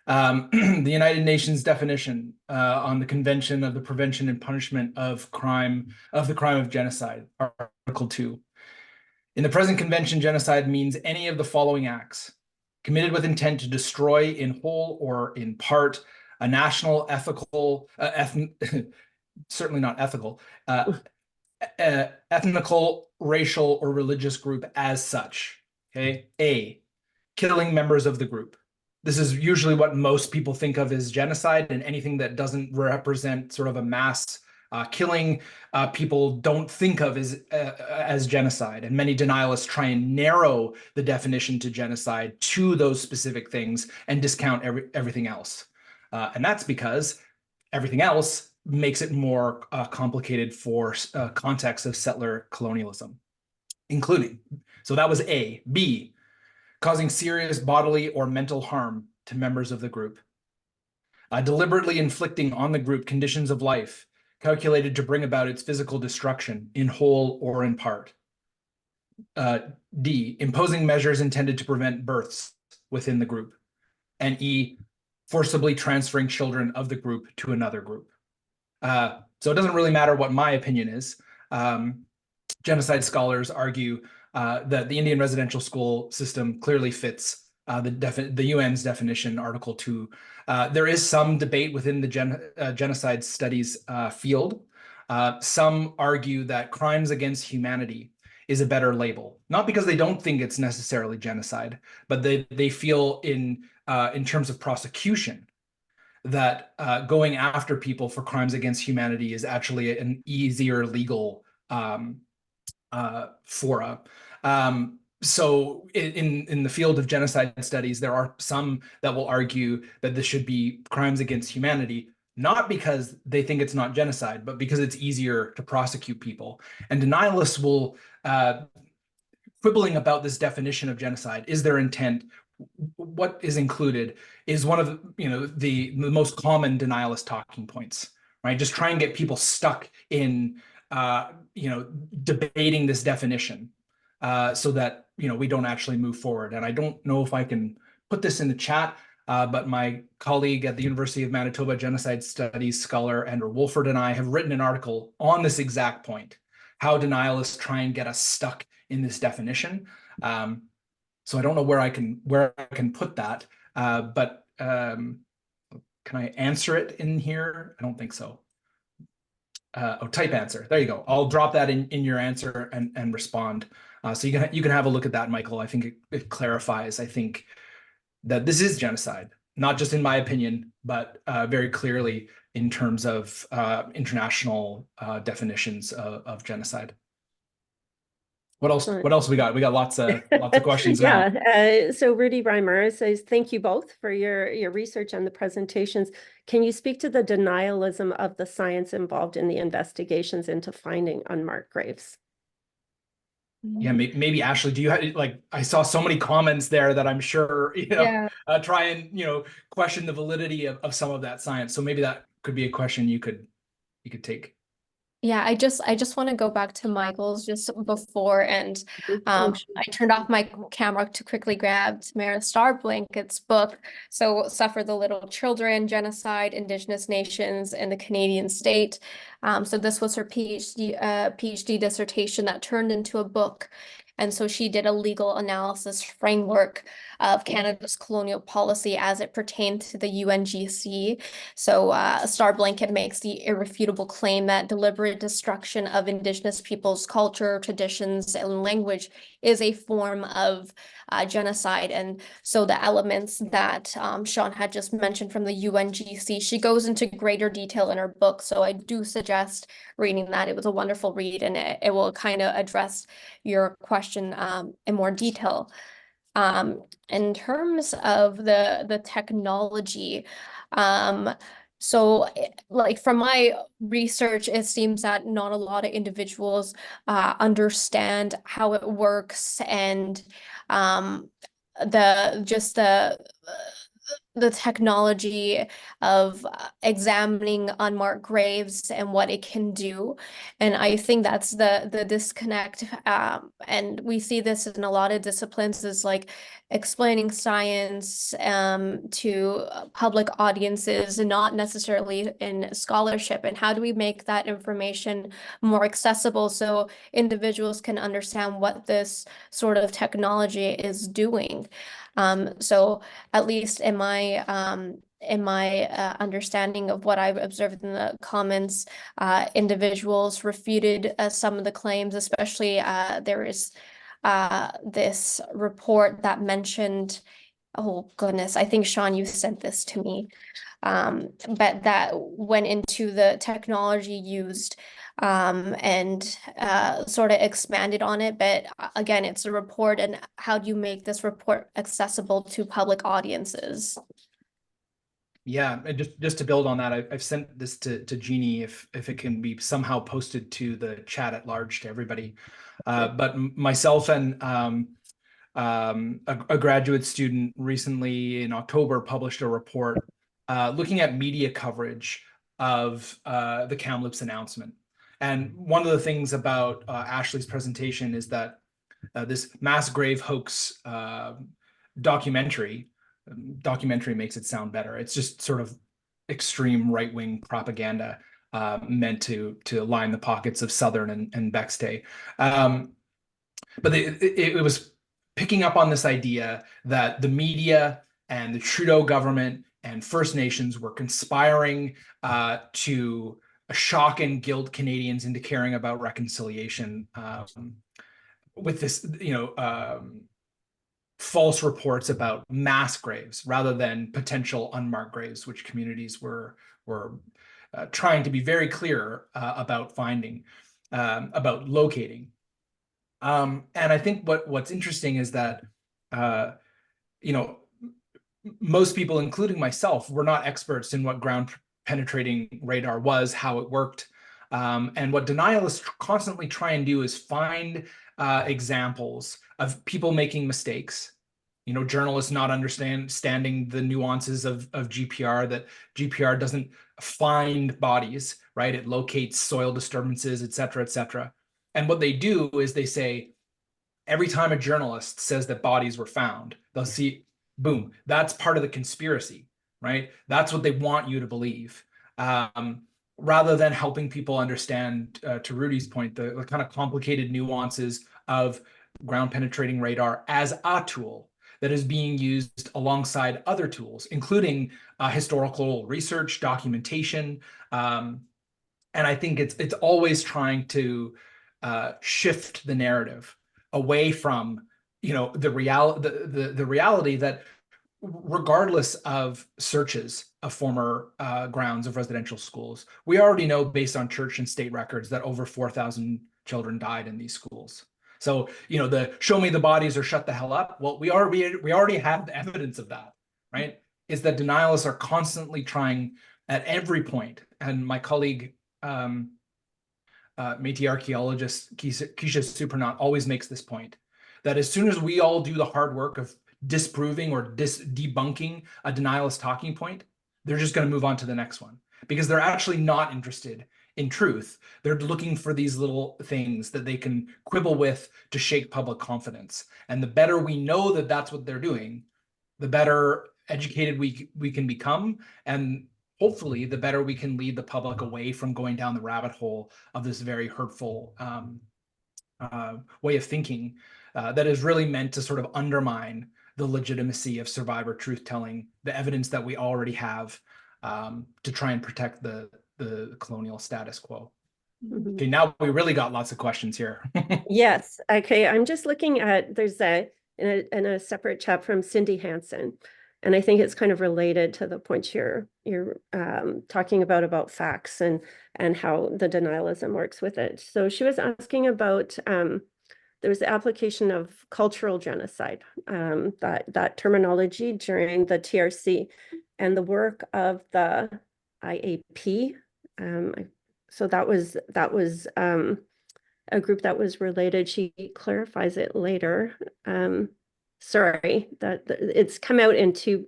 The United Nations definition on the Convention of the Prevention and Punishment of the crime of genocide, Article 2. In the present convention, genocide means any of the following acts: committed with intent to destroy in whole or in part a national, ethical, certainly not ethical, ethnical, racial, or religious group as such. Okay. A, killing members of the group. This is usually what most people think of as genocide, and anything that doesn't represent sort of a mass killing, people don't think of as genocide. And many denialists try and narrow the definition to genocide to those specific things and discount everything else. And that's because everything else makes it more complicated for context of settler colonialism, including. So that was A. B, causing serious bodily or mental harm to members of the group. Deliberately inflicting on the group conditions of life calculated to bring about its physical destruction in whole or in part. D, imposing measures intended to prevent births within the group. And E, forcibly transferring children of the group to another group. So it doesn't really matter what my opinion is. Genocide scholars argue that the Indian residential school system clearly fits the UN's definition, Article 2. There is some debate within the genocide studies field. Some argue that crimes against humanity is a better label, not because they don't think it's necessarily genocide, but they feel in terms of prosecution that going after people for crimes against humanity is actually an easier legal fora. So in the field of genocide studies, there are some that will argue that this should be crimes against humanity, not because they think it's not genocide, but because it's easier to prosecute people. And denialists will quibbling about this definition of genocide. Is there intent? what is included is one of the most common denialist talking points, right? Just try and get people stuck in debating this definition so that we don't actually move forward. And I don't know if I can put this in the chat, but my colleague at the University of Manitoba, genocide studies scholar Andrew Wolford, and I have written an article on this exact point: how denialists try and get us stuck in this definition. So I don't know where I can put that, but can I answer it in here? I don't think so. Type answer. There you go. I'll drop that in your answer and respond. So you can have a look at that, Michael. I think it clarifies, I think, that this is genocide, not just in my opinion, but very clearly in terms of international definitions of genocide. What else? What else we got? We got lots of questions now. Yeah. So Rudy Reimer says, thank you both for your research and the presentations. Can you speak to the denialism of the science involved in the investigations into finding unmarked graves? Yeah, maybe Ashley, do you have, like, I saw so many comments there that I'm sure, try and, question the validity of some of that science. So maybe that could be a question you could take. Yeah, I just want to go back to Michael's just before, and I turned off my camera to quickly grab Tamara Starblanket's book. So Suffer the Little Children, Genocide, Indigenous Nations, and the Canadian State. So this was her PhD dissertation that turned into a book. And so she did a legal analysis framework of Canada's colonial policy as it pertained to the UNGC. So Starblanket makes the irrefutable claim that deliberate destruction of Indigenous peoples' culture, traditions, and language is a form of genocide. And so the elements that Sean had just mentioned from the UNGC, she goes into greater detail in her book. So I do suggest reading that. It was a wonderful read, and it will kind of address your question in more detail. In terms of the technology, so like from my research, it seems that not a lot of individuals understand how it works, and the technology of examining unmarked graves and what it can do. And I think that's the disconnect. And we see this in a lot of disciplines, is like explaining science to public audiences, and not necessarily in scholarship. And how do we make that information more accessible so individuals can understand what this sort of technology is doing? So at least in my understanding of what I've observed in the comments, individuals refuted some of the claims, especially there is this report that mentioned, oh goodness, I think Sean, you sent this to me, but that went into the technology used and sort of expanded on it. But again, it's a report, and how do you make this report accessible to public audiences? Yeah, and just to build on that, I've sent this to Jeannie if it can be somehow posted to the chat at large to everybody. But myself and a graduate student recently in October published a report looking at media coverage of the Kamloops announcement. And one of the things about Ashley's presentation is that this mass grave hoax documentary makes it sound better. It's just sort of extreme right-wing propaganda meant to line the pockets of Southern and Bexte. But it was picking up on this idea that the media and the Trudeau government and First Nations were conspiring to shock and guilt Canadians into caring about reconciliation with this, false reports about mass graves rather than potential unmarked graves, which communities were trying to be very clear about finding, about locating. And I think what's interesting is that, most people, including myself, were not experts in what ground penetrating radar was, how it worked. And what denialists constantly try and do is find examples of people making mistakes, journalists not understanding the nuances of GPR, that GPR doesn't find bodies, right? It locates soil disturbances, et cetera, et cetera. And what they do is they say, every time a journalist says that bodies were found, they'll see, boom, that's part of the conspiracy, right? That's what they want you to believe. Rather than helping people understand, to Rudy's point, the kind of complicated nuances of ground penetrating radar as a tool that is being used alongside other tools, including historical research, documentation. And I think it's always trying to shift the narrative away from the reality that regardless of searches of former grounds of residential schools, we already know based on church and state records that over 4,000 children died in these schools. So, the show me the bodies or shut the hell up. Well, we already have the evidence of that, right? Is that denialists are constantly trying at every point. And my colleague, Métis archaeologist Keisha Supernaut always makes this point, that as soon as we all do the hard work of disproving or debunking a denialist talking point, they're just going to move on to the next one, because they're actually not interested in truth. They're looking for these little things that they can quibble with to shake public confidence. And the better we know that that's what they're doing, the better educated we can become, and hopefully the better we can lead the public away from going down the rabbit hole of this very hurtful way of thinking that is really meant to sort of undermine the legitimacy of survivor truth-telling, the evidence that we already have, to try and protect the colonial status quo. Mhm. Okay, now we really got lots of questions here. Yes. Okay. I'm just looking at, there's in a separate chat from Cindy Hansen, and I think it's kind of related to the point you're talking about facts and how the denialism works with it. So she was asking about there was the application of cultural genocide, that terminology during the TRC and the work of the IAP. So that was a group that was related. She clarifies it later. Sorry, that it's come out in two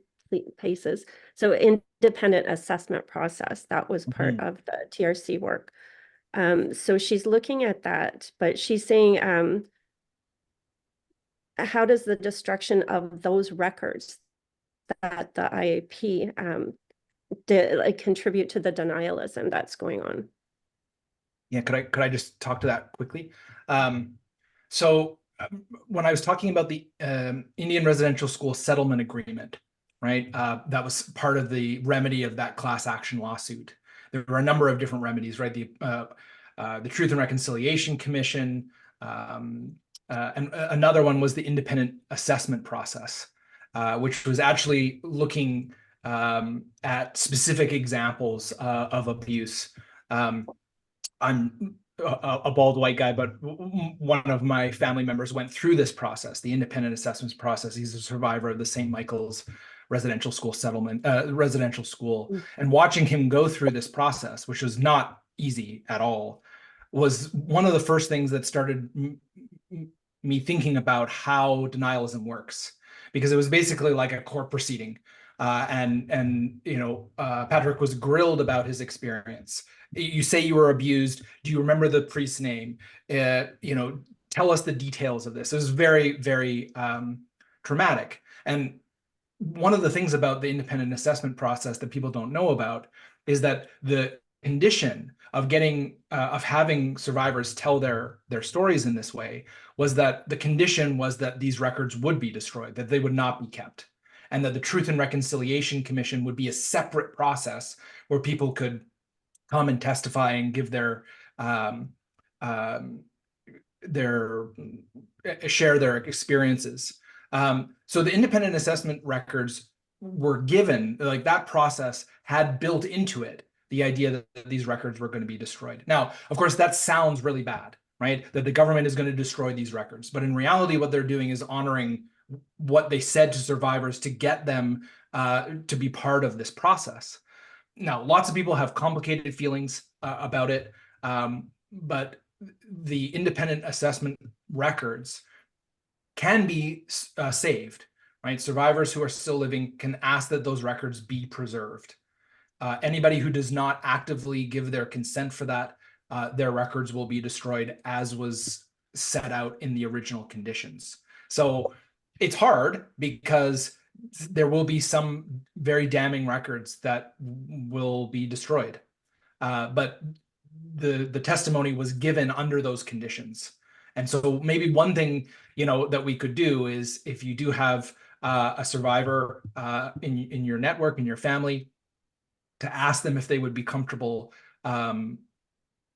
places. So independent assessment process, that was part of the TRC work. So she's looking at that, but she's saying, how does the destruction of those records that the IAP did contribute to the denialism that's going on? Yeah, could I just talk to that quickly? So when I was talking about the Indian Residential School Settlement Agreement, right? That was part of the remedy of that class action lawsuit. There were a number of different remedies, right? The Truth and Reconciliation Commission, and another one was the independent assessment process, which was actually looking at specific examples of abuse. I'm a bald white guy, but one of my family members went through this process, the independent assessments process. He's a survivor of the St. Michael's residential school settlement, residential school. And watching him go through this process, which was not easy at all, was one of the first things that started me thinking about how denialism works, because it was basically like a court proceeding. Patrick was grilled about his experience. You say you were abused. Do you remember the priest's name? Tell us the details of this. It was very, very traumatic. And one of the things about the independent assessment process that people don't know about is that the condition of having survivors tell their stories in this way was that the condition was that these records would be destroyed, that they would not be kept, and that the Truth and Reconciliation Commission would be a separate process where people could come and testify and give share their experiences. So the independent assessment records were given, like that process had built into it the idea that these records were going to be destroyed. Now, of course, that sounds really bad, right? That the government is going to destroy these records. But in reality, what they're doing is honoring what they said to survivors to get them to be part of this process. Now, lots of people have complicated feelings about it, but the independent assessment records can be saved right? Survivors who are still living can ask that those records be preserved. Anybody who does not actively give their consent for that, their records will be destroyed as was set out in the original conditions. So it's hard because there will be some very damning records that will be destroyed. But the testimony was given under those conditions. And so maybe one thing, that we could do is, if you do have a survivor in your network, in your family, to ask them if they would be comfortable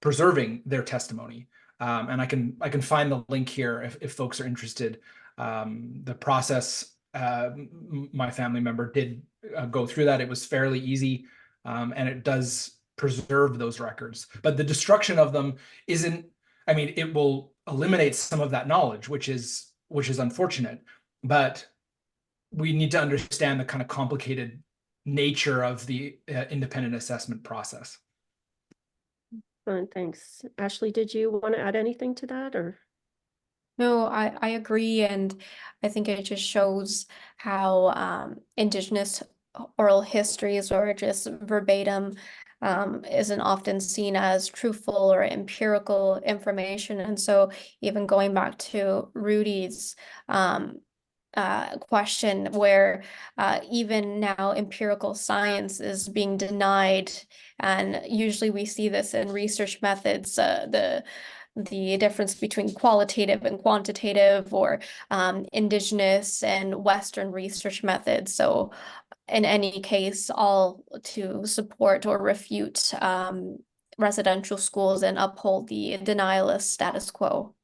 preserving their testimony. And I can find the link here if folks are interested. The process, my family member did go through that. It was fairly easy, and it does preserve those records. But the destruction of them isn't, it will eliminate some of that knowledge, which is unfortunate. But we need to understand the kind of complicated nature of the independent assessment process. Thanks. Ashley, did you want to add anything to that, or? No, I agree, and I think it just shows how Indigenous oral histories, or just verbatim, isn't often seen as truthful or empirical information. And so even going back to Rudy's question, where even now empirical science is being denied, and usually we see this in research methods, the difference between qualitative and quantitative, or Indigenous and Western research methods. So in any case, all to support or refute residential schools and uphold the denialist status quo.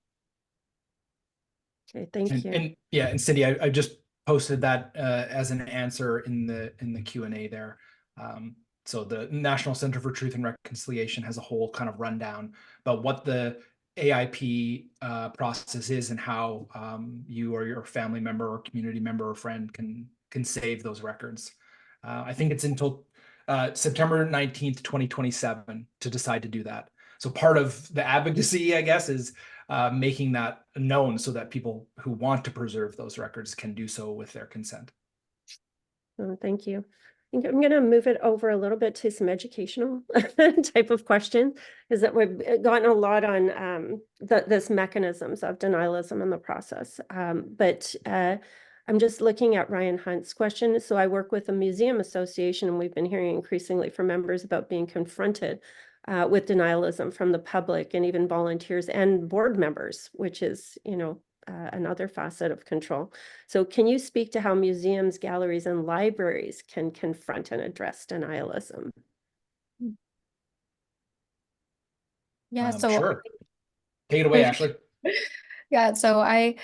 Okay, thank you. And Cindy, I just posted that as an answer in the Q&A there. So the National Center for Truth and Reconciliation has a whole kind of rundown about what the AIP process is, and how you or your family member or community member or friend can save those records. I think it's until September 19th, 2027 to decide to do that. So part of the advocacy, I guess, is making that known so that people who want to preserve those records can do so with their consent. Thank you. I think I'm going to move it over a little bit to some educational type of question, is that we've gotten a lot on this mechanisms of denialism in the process. But I'm just looking at Ryan Hunt's question. So I work with a museum association, and we've been hearing increasingly from members about being confronted with denialism from the public, and even volunteers and board members, which is, another facet of control. So can you speak to how museums, galleries, and libraries can confront and address denialism? Yeah, so sure. Take it away, Ashley. Yeah, so I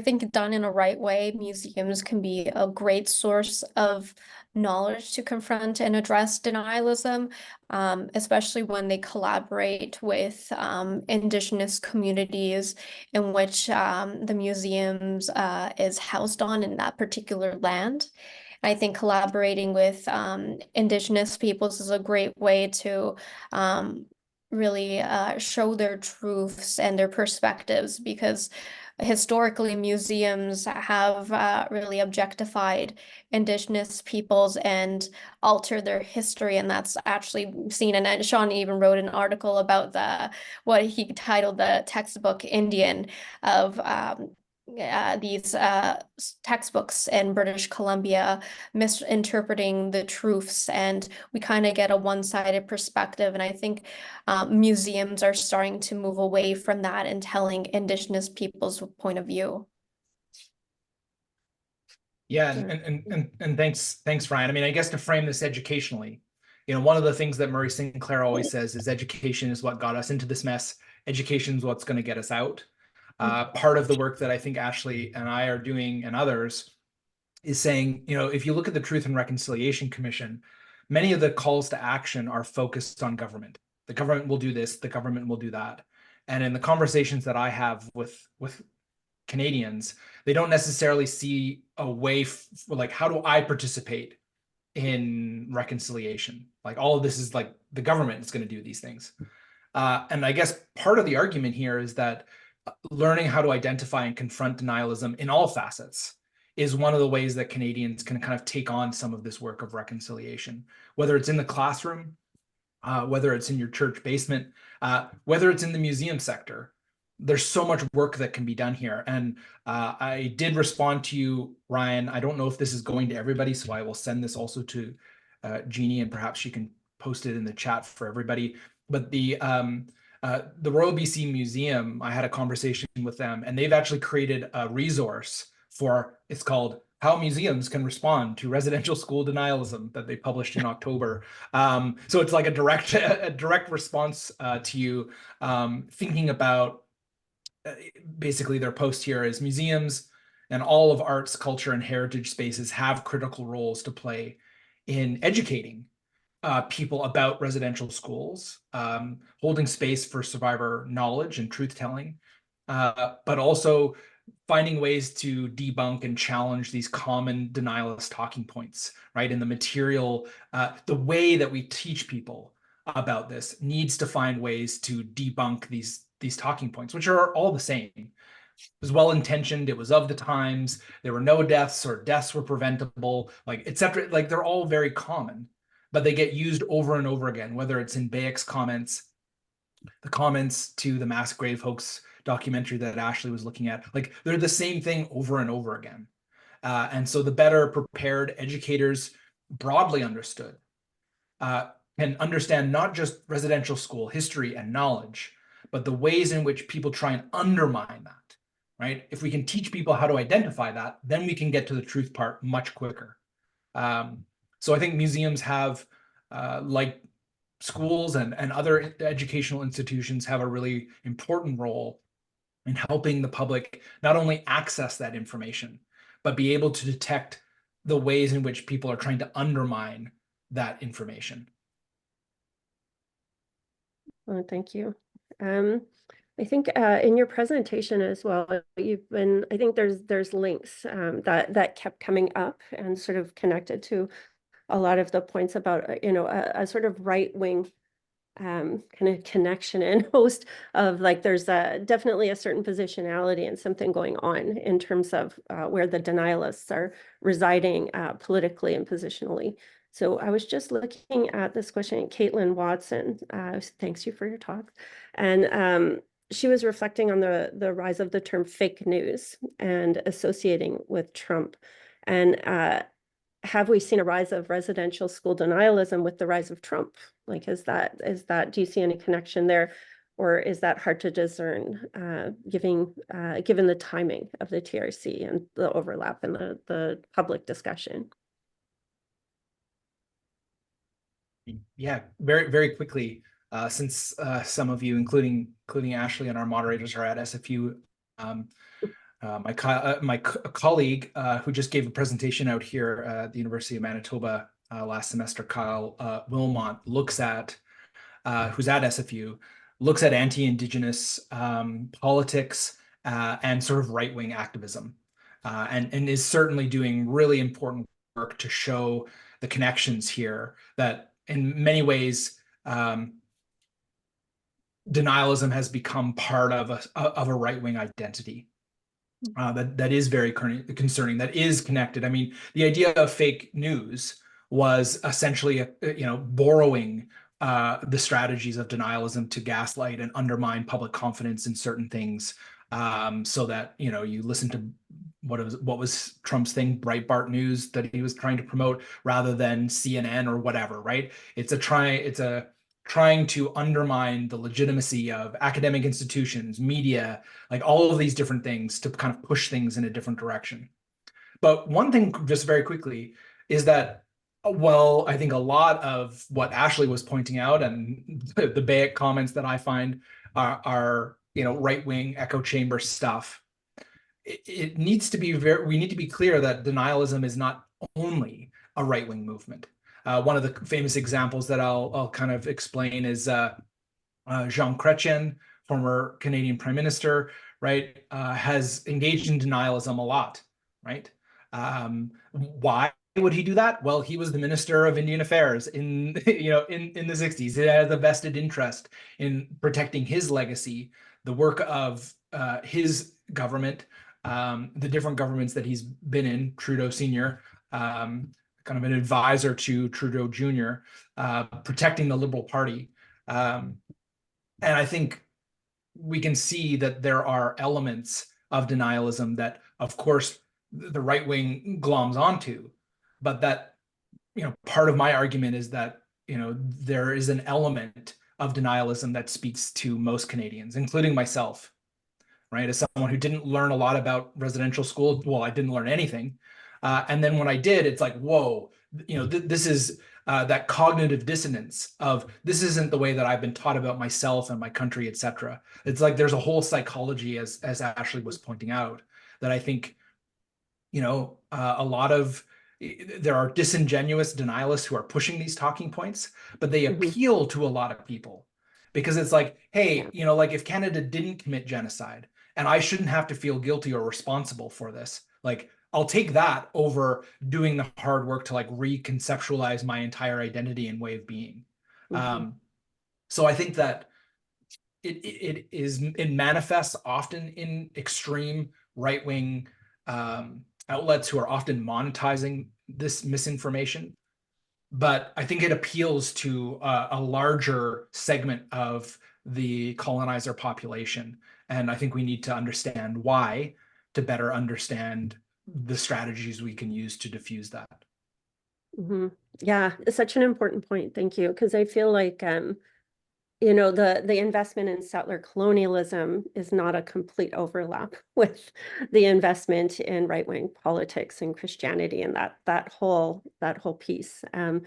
think done in a right way, museums can be a great source of knowledge to confront and address denialism, especially when they collaborate with Indigenous communities in which the museums is housed on in that particular land. I think collaborating with Indigenous peoples is a great way to really show their truths and their perspectives, because historically museums have really objectified Indigenous peoples and altered their history, and that's actually seen. And Sean even wrote an article about what he titled the textbook Indian, of these textbooks in British Columbia misinterpreting the truths, and we kind of get a one-sided perspective. And I think museums are starting to move away from that and telling Indigenous people's point of view. Yeah, and thanks, Ryan. I guess to frame this educationally, one of the things that Murray Sinclair always says is education is what got us into this mess. Education is what's going to get us out. Part of the work that I think Ashley and I are doing, and others, is saying, if you look at the Truth and Reconciliation Commission, many of the calls to action are focused on government. The government will do this, the government will do that. And in the conversations that I have with Canadians, they don't necessarily see a way for, like, how do I participate in reconciliation? Like, all of this is like the government is going to do these things. And I guess part of the argument here is that learning how to identify and confront denialism in all facets is one of the ways that Canadians can kind of take on some of this work of reconciliation, whether it's in the classroom, whether it's in your church basement, whether it's in the museum sector. There's so much work that can be done here. And I did respond to you, Ryan. I don't know if this is going to everybody, so I will send this also to Jeannie, and perhaps she can post it in the chat for everybody. But the Royal BC Museum, I had a conversation with them, and they've actually created a resource for, it's called How Museums Can Respond to Residential School Denialism, that they published in October. So it's like a direct response to you, thinking about basically their post here is museums and all of arts, culture, and heritage spaces have critical roles to play in educating people about residential schools, holding space for survivor knowledge and truth-telling, but also finding ways to debunk and challenge these common denialist talking points, right? In the material, the way that we teach people about this needs to find ways to debunk these talking points, which are all the same. It was well-intentioned, it was of the times, there were no deaths, or deaths were preventable, like, etc. Like, they're all very common, but they get used over and over again, whether it's in Bayek's comments, the comments to the mass grave hoax documentary that Ashley was looking at. Like, they're the same thing over and over again. And so the better prepared educators, broadly understood, can understand not just residential school history and knowledge, but the ways in which people try and undermine that, right? If we can teach people how to identify that, then we can get to the truth part much quicker. So I think museums have, like schools and other educational institutions, have a really important role in helping the public not only access that information, but be able to detect the ways in which people are trying to undermine that information. Well, thank you. I think in your presentation as well, I think there's links that kept coming up and sort of connected to a lot of the points about, a sort of right-wing kind of connection and host of, like, there's definitely a certain positionality and something going on in terms of where the denialists are residing politically and positionally. So I was just looking at this question, Caitlin Watson, thanks you for your talk. And she was reflecting on the rise of the term fake news and associating with Trump. And have we seen a rise of residential school denialism with the rise of Trump? Like, is that, do you see any connection there? Or is that hard to discern, given the timing of the TRC and the overlap in the public discussion? Yeah, very, very quickly, since some of you, including Ashley and our moderators, are at SFU, my colleague who just gave a presentation out here at the University of Manitoba last semester, Kyle Wilmot, who's at SFU, looks at anti-Indigenous politics and sort of right-wing activism, and is certainly doing really important work to show the connections here, that in many ways denialism has become part of a right-wing identity. That is very concerning, that is connected. I mean, the idea of fake news was essentially, borrowing the strategies of denialism to gaslight and undermine public confidence in certain things, so that, you listen to what was Trump's thing, Breitbart News, that he was trying to promote, rather than CNN or whatever, right? It's trying to undermine the legitimacy of academic institutions, media, like all of these different things, to kind of push things in a different direction. But one thing, just very quickly, is that, well, I think a lot of what Ashley was pointing out, and the Bayek comments that I find are right-wing echo chamber stuff. It needs to be we need to be clear that denialism is not only a right-wing movement. One of the famous examples that I'll kind of explain is Jean Chrétien, former Canadian Prime Minister, right, has engaged in denialism a lot, right? Why would he do that? Well, he was the Minister of Indian Affairs in the 60s. He has a vested interest in protecting his legacy, the work of his government, the different governments that he's been in, Trudeau Sr., kind of an advisor to Trudeau Jr., protecting the Liberal Party. And I think we can see that there are elements of denialism that, of course, the right wing gloms onto, but that, part of my argument is that, there is an element of denialism that speaks to most Canadians, including myself, right? As someone who didn't learn a lot about residential school, well, I didn't learn anything. And then when I did, it's like, whoa, this is that cognitive dissonance of this isn't the way that I've been taught about myself and my country, etc. It's like there's a whole psychology, as Ashley was pointing out, that I think, a lot of there are disingenuous denialists who are pushing these talking points, but they appeal to a lot of people because it's like, hey, like if Canada didn't commit genocide and I shouldn't have to feel guilty or responsible for this, like I'll take that over doing the hard work to like reconceptualize my entire identity and way of being. So I think that it manifests often in extreme right-wing outlets who are often monetizing this misinformation. But I think it appeals to a larger segment of the colonizer population. And I think we need to understand why to better understand the strategies we can use to diffuse that. Yeah, it's such an important point. Thank you. Because I feel like the investment in settler colonialism is not a complete overlap with the investment in right-wing politics and Christianity and that whole piece. And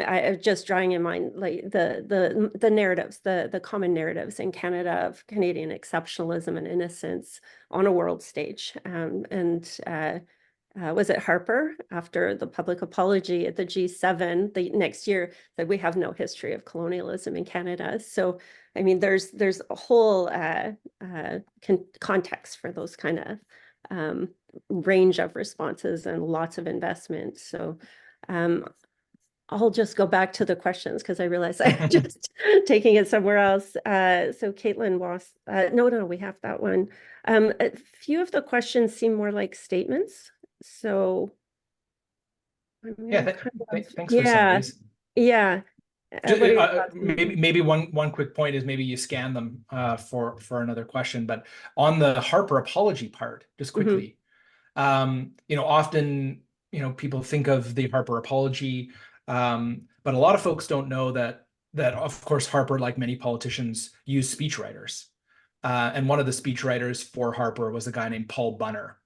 I just drawing in mind like the narratives, the common narratives in Canada of Canadian exceptionalism and innocence on a world stage. Was it Harper, after the public apology at the G7 the next year, that we have no history of colonialism in Canada? So, I mean, there's a whole context for those kind of range of responses and lots of investment. So, I'll just go back to the questions because I realize I'm just taking it somewhere else. So Caitlin was, no, we have that one. A few of the questions seem more like statements. So yeah, thanks for some of these. Yeah. Maybe one quick point is maybe you scan them for another question, but on the Harper apology part, just quickly, often people think of the Harper apology, but a lot of folks don't know that of course Harper, like many politicians, used speechwriters, and one of the speechwriters for Harper was a guy named Paul Bunner.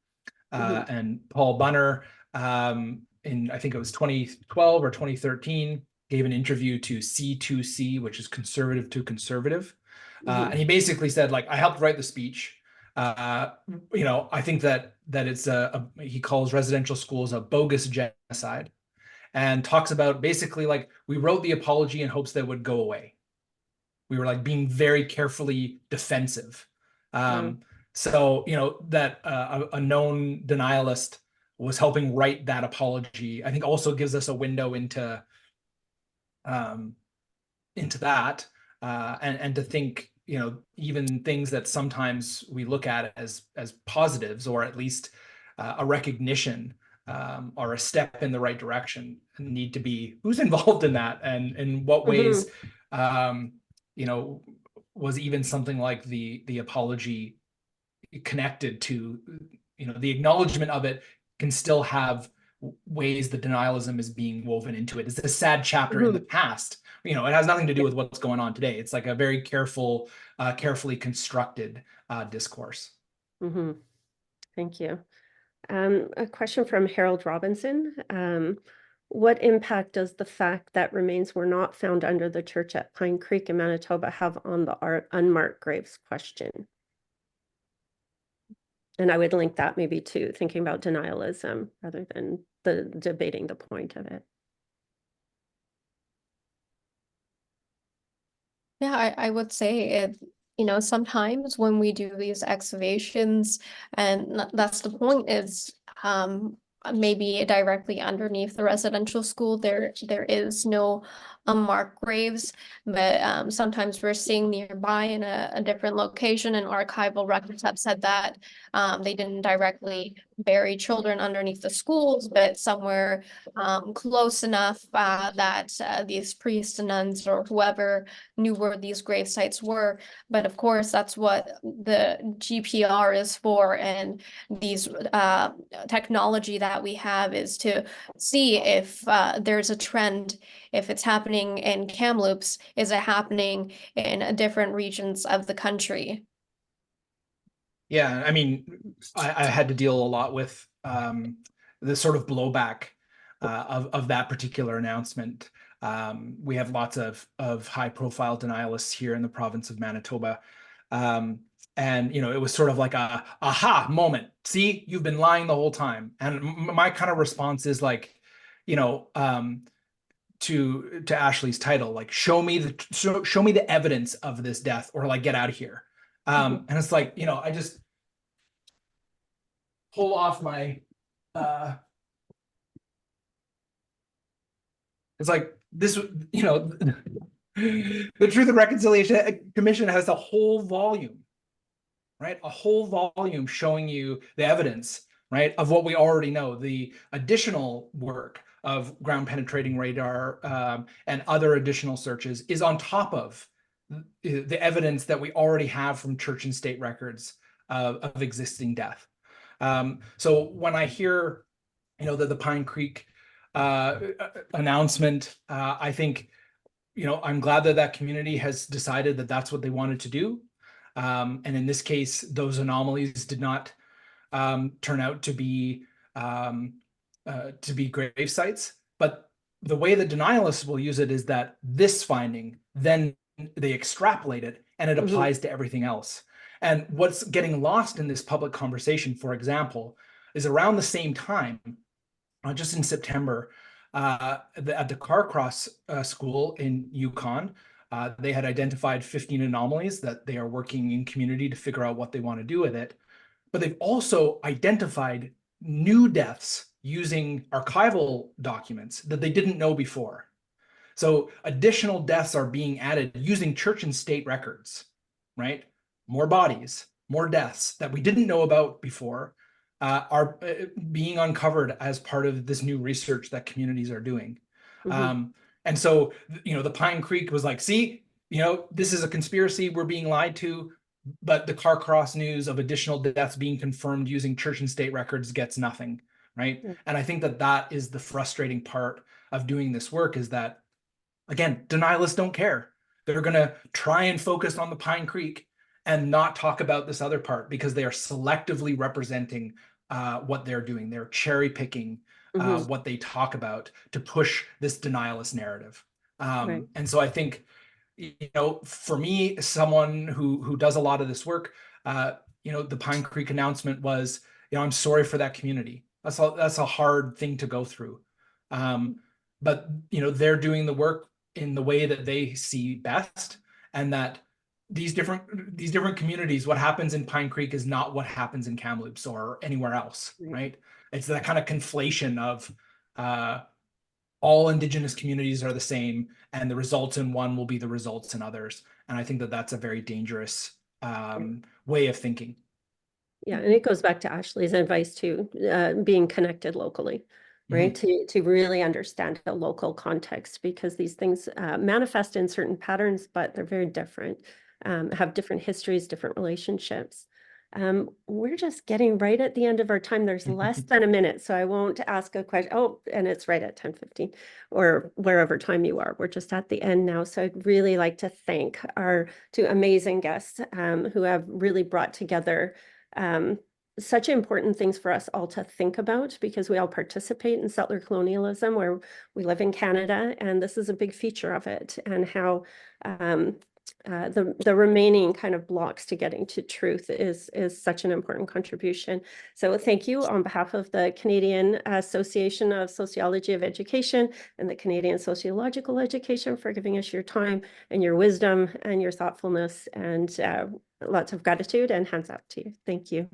And Paul Bunner, in I think it was 2012 or 2013, gave an interview to C2C, which is Conservative to Conservative. And he basically said, like, I helped write the speech. I think that it's he calls residential schools a bogus genocide, and talks about basically like we wrote the apology in hopes that it would go away. We were like being very carefully defensive. So, that a known denialist was helping write that apology, I think also gives us a window into that, and to think, even things that sometimes we look at as positives, or at least a recognition, or a step in the right direction, need to be who's involved in that, and in what ways, was even something like the apology connected to, the acknowledgement of it can still have ways that denialism is being woven into it. It's a sad chapter in the past. It has nothing to do with what's going on today. It's like a very carefully constructed discourse. Thank you. A question from Harold Robinson. What impact does the fact that remains were not found under the church at Pine Creek in Manitoba have on the unmarked graves question? And I would link that maybe to thinking about denialism rather than debating the point of it. Yeah, I would say it, sometimes when we do these excavations, and that's the point, is maybe directly underneath the residential school, there is no unmarked graves, but sometimes we're seeing nearby in a different location, and archival records have said that they didn't directly bury children underneath the schools, but somewhere close enough that these priests and nuns or whoever knew where these grave sites were. But of course, that's what the GPR is for, and these technology that we have is to see if there's a trend, if it's happening in Kamloops, is it happening in different regions of the country? Yeah, I mean, I had to deal a lot with the sort of blowback of that particular announcement. We have lots of high-profile denialists here in the province of Manitoba. And, you know, it was sort of like a aha moment. See, you've been lying the whole time. And my kind of response is like, you know, to Ashley's title, like, show me the evidence of this death, or like, get out of here. And it's like, you know, I just pull off my it's like this, you know, the Truth and Reconciliation Commission has a whole volume, right? A whole volume showing you the evidence, right, of what we already know. The additional work of ground penetrating radar and other additional searches is on top of the evidence that we already have from church and state records of existing death. So when I hear, you know, that the Pine Creek announcement, I think, you know, I'm glad that that community has decided that that's what they wanted to do. And in this case, those anomalies did not turn out to be grave sites. But the way that denialists will use it is that this finding, then they extrapolate it and it applies to everything else. And what's getting lost in this public conversation, for example, is around the same time, just in September, at the Carcross school in Yukon, they had identified 15 anomalies that they are working in community to figure out what they want to do with it. But they've also identified new deaths using archival documents that they didn't know before. So additional deaths are being added using church and state records, right? More bodies, more deaths that we didn't know about before are being uncovered as part of this new research that communities are doing. And so, you know, the Pine Creek was like, see, you know, this is a conspiracy, we're being lied to, but the Carcross news of additional deaths being confirmed using church and state records gets nothing, right? And I think that that is the frustrating part of doing this work, is that, again, denialists don't care. They're going to try and focus on the Pine Creek and not talk about this other part, because they are selectively representing what they're doing. They're cherry picking what they talk about to push this denialist narrative. And so I think, you know, for me, someone who does a lot of this work, you know, the Pine Creek announcement was, you know, I'm sorry for that community. That's a hard thing to go through. But, you know, they're doing the work in the way that they see best, and that these different communities, what happens in Pine Creek is not what happens in Kamloops or anywhere else, right? It's that kind of conflation of all Indigenous communities are the same, and the results in one will be the results in others. And I think that that's a very dangerous way of thinking. Yeah, and it goes back to Ashley's advice to being connected locally, right? To really understand the local context, because these things manifest in certain patterns, but they're very different, have different histories, different relationships. We're just getting right at the end of our time. There's less than a minute, so I won't ask a question. Oh, and it's right at 10:15 or wherever time you are. We're just at the end now. So I'd really like to thank our two amazing guests who have really brought together such important things for us all to think about, because we all participate in settler colonialism, where we live in Canada, and this is a big feature of it, and how the remaining kind of blocks to getting to truth is such an important contribution. So thank you on behalf of the Canadian Association of Sociology of Education and the Canadian Sociological Education for giving us your time and your wisdom and your thoughtfulness, and lots of gratitude, and hands up to you. Thank you.